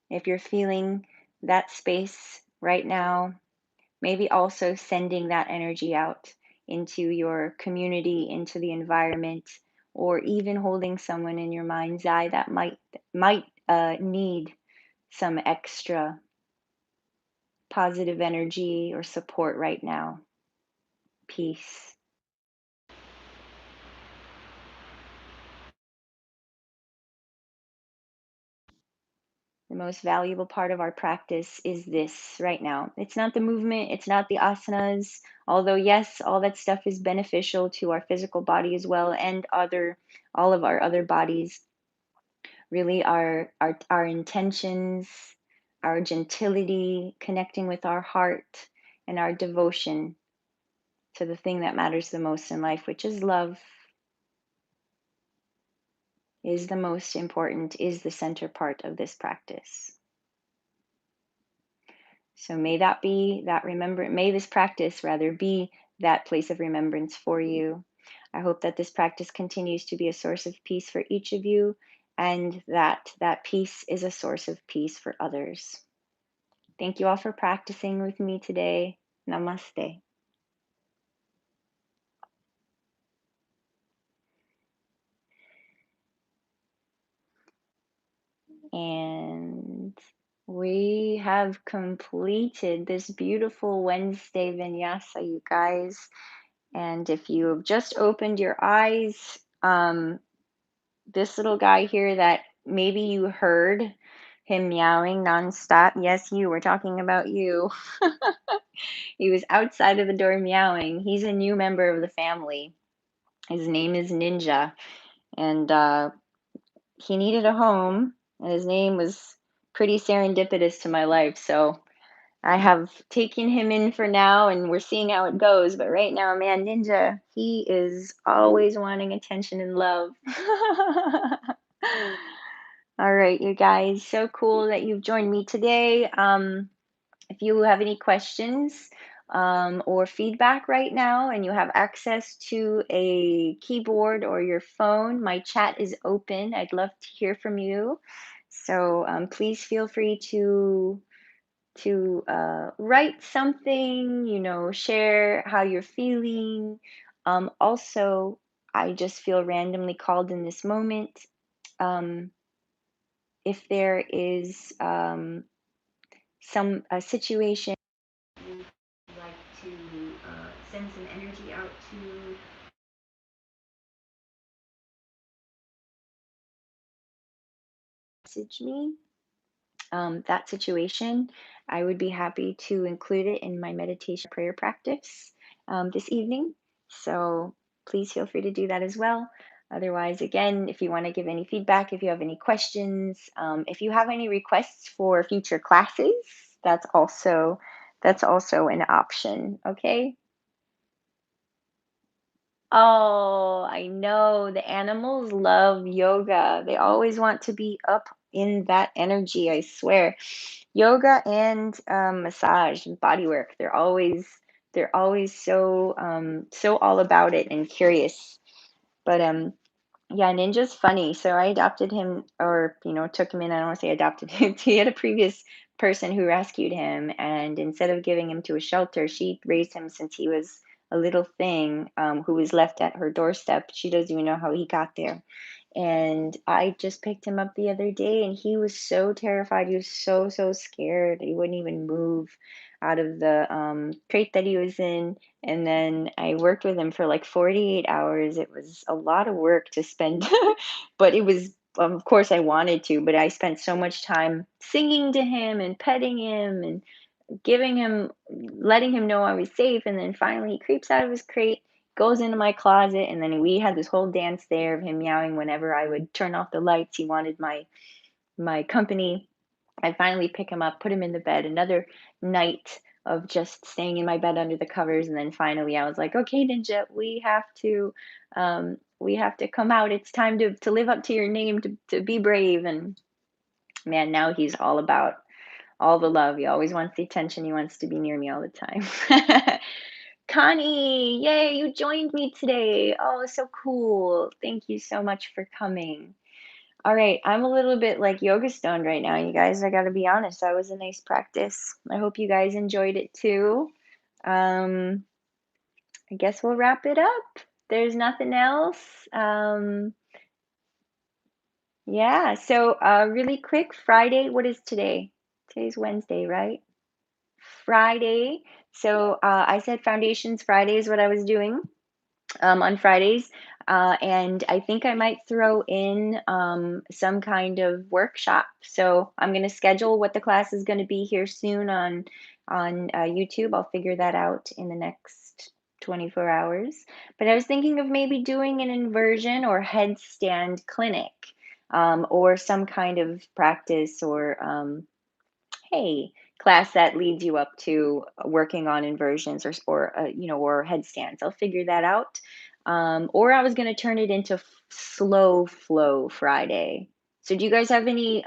If you're feeling that space right now, maybe also sending that energy out into your community, into the environment, or even holding someone in your mind's eye that might need some extra positive energy or support right now. Peace. The most valuable part of our practice is this right now. It's not the movement, it's not the asanas, although, yes, all that stuff is beneficial to our physical body as well and all of our other bodies. Really, our intentions, our gentility, connecting with our heart, and our devotion to the thing that matters the most in life, which is love, is the most important, is the center part of this practice. So may that be that may this practice rather be that place of remembrance for you. I hope that this practice continues to be a source of peace for each of you, and that that peace is a source of peace for others. Thank you all for practicing with me today. Namaste. And we have completed this beautiful Wednesday vinyasa, you guys. And if you have just opened your eyes, this little guy here that maybe you heard him meowing nonstop. Yes, you, we're talking about you. He was outside of the door meowing. He's a new member of the family. His name is Ninja, and he needed a home, and his name was pretty serendipitous to my life. So I have taken him in for now, and we're seeing how it goes. But right now, man, Ninja, he is always wanting attention and love. All right, you guys, so cool that you've joined me today. If you have any questions or feedback right now and you have access to a keyboard or your phone, my chat is open. I'd love to hear from you. So please feel free to write something, share how you're feeling. Also, I just feel randomly called in this moment. Um, if there is some a situation you'd like to send some energy out to, message me that situation. I would be happy to include it in my meditation prayer practice this evening. So please feel free to do that as well. Otherwise, again, if you want to give any feedback, if you have any questions, if you have any requests for future classes, that's also an option. Okay. Oh, I know. The animals love yoga. They always want to be up in that energy, I swear. Yoga and massage and body work, they're always so all about it and curious. But yeah, Ninja's funny. So I adopted him, or took him in. I don't want to say adopted him. He had a previous person who rescued him, and instead of giving him to a shelter, she raised him since he was a little thing, who was left at her doorstep. She doesn't even know how he got there. And I just picked him up the other day, and he was so terrified. He was so scared. He wouldn't even move out of the crate that he was in. And then I worked with him for like 48 hours. It was a lot of work to spend, but it was, of course, I wanted to, but I spent so much time singing to him and petting him and letting him know I was safe. And then finally, he creeps out of his crate, goes into my closet, and then we had this whole dance there of him meowing whenever I would turn off the lights. He wanted my company. I finally pick him up, put him in the bed. Another night of just staying in my bed under the covers, and then finally I was like, "Okay, Ninja, we have to come out. It's time to live up to your name, to be brave." And man, now he's all about all the love. He always wants the attention. He wants to be near me all the time. Connie, yay, you joined me today. Oh, so cool. Thank you so much for coming. All right, I'm a little bit like yoga stoned right now, you guys. I got to be honest. That was a nice practice. I hope you guys enjoyed it too. Um, I guess we'll wrap it up. There's nothing else. Yeah, so really quick, Friday, what is today? Today's Wednesday, right? Friday. So I said Foundations Friday is what I was doing. on Fridays. And I think I might throw in some kind of workshop. So I'm going to schedule what the class is going to be here soon on YouTube. I'll figure that out in the next 24 hours. But I was thinking of maybe doing an inversion or headstand clinic, or some kind of practice or hey, class that leads you up to working on inversions or headstands. I'll figure that out. Or I was going to turn it into slow flow Friday. So do you guys have any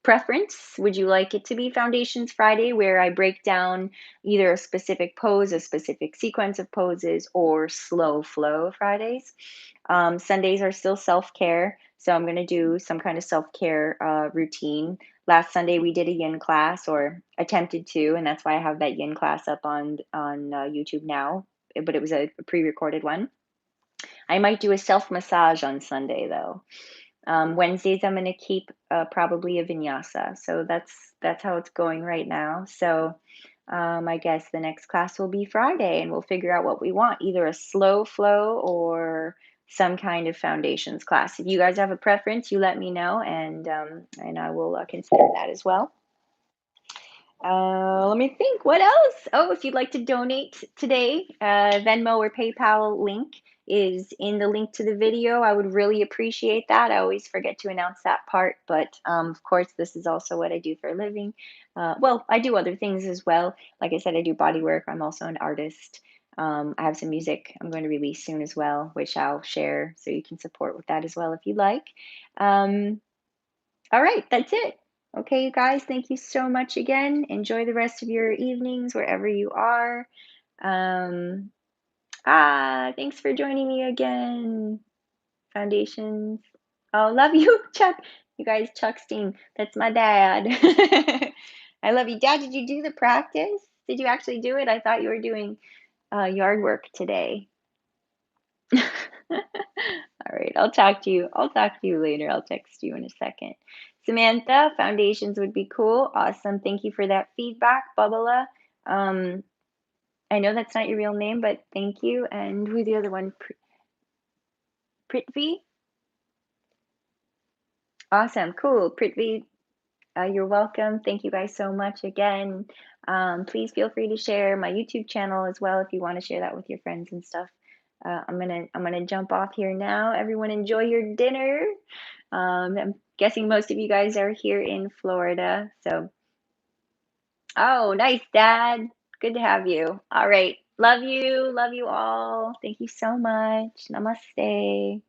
preference? Would you like it to be Foundations Friday, where I break down either a specific pose, a specific sequence of poses, or slow flow Fridays? Sundays are still self care, so I'm going to do some kind of self care routine. Last Sunday we did a yin class, or attempted to, and that's why I have that yin class up on YouTube now. But it was a pre recorded one. I might do a self massage on Sunday though. Wednesdays, I'm going to keep probably a vinyasa. So that's how it's going right now. So I guess the next class will be Friday, and we'll figure out what we want, either a slow flow or some kind of foundations class. If you guys have a preference, you let me know, and I will consider that as well. Let me think. What else? Oh, if you'd like to donate today, Venmo or PayPal link is in the link to the video. I would really appreciate that. I always forget to announce that part, but of course, this is also what I do for a living. Well, I do other things as well. Like I said, I do body work. I'm also an artist. I have some music I'm going to release soon as well, which I'll share so you can support with that as well if you'd like. Um, all right, that's it. Okay, you guys, thank you so much again. Enjoy the rest of your evenings wherever you are. Um, Thanks for joining me again, Foundations. Oh, love you, Chuck. You guys, Chuck Steen. That's my dad. I love you. Dad, did you do the practice? Did you actually do it? I thought you were doing yard work today. All right, I'll talk to you. I'll talk to you later. I'll text you in a second. Samantha, foundations would be cool. Awesome. Thank you for that feedback, Bubala. Um, I know that's not your real name, but thank you. And who's the other one? Prithvi? Awesome. Cool. Prithvi, you're welcome. Thank you guys so much again. Please feel free to share my YouTube channel as well if you want to share that with your friends and stuff. I'm gonna jump off here now. Everyone enjoy your dinner. I'm guessing most of you guys are here in Florida. So, oh, nice, Dad. Good to have you. All right. Love you. Love you all. Thank you so much. Namaste.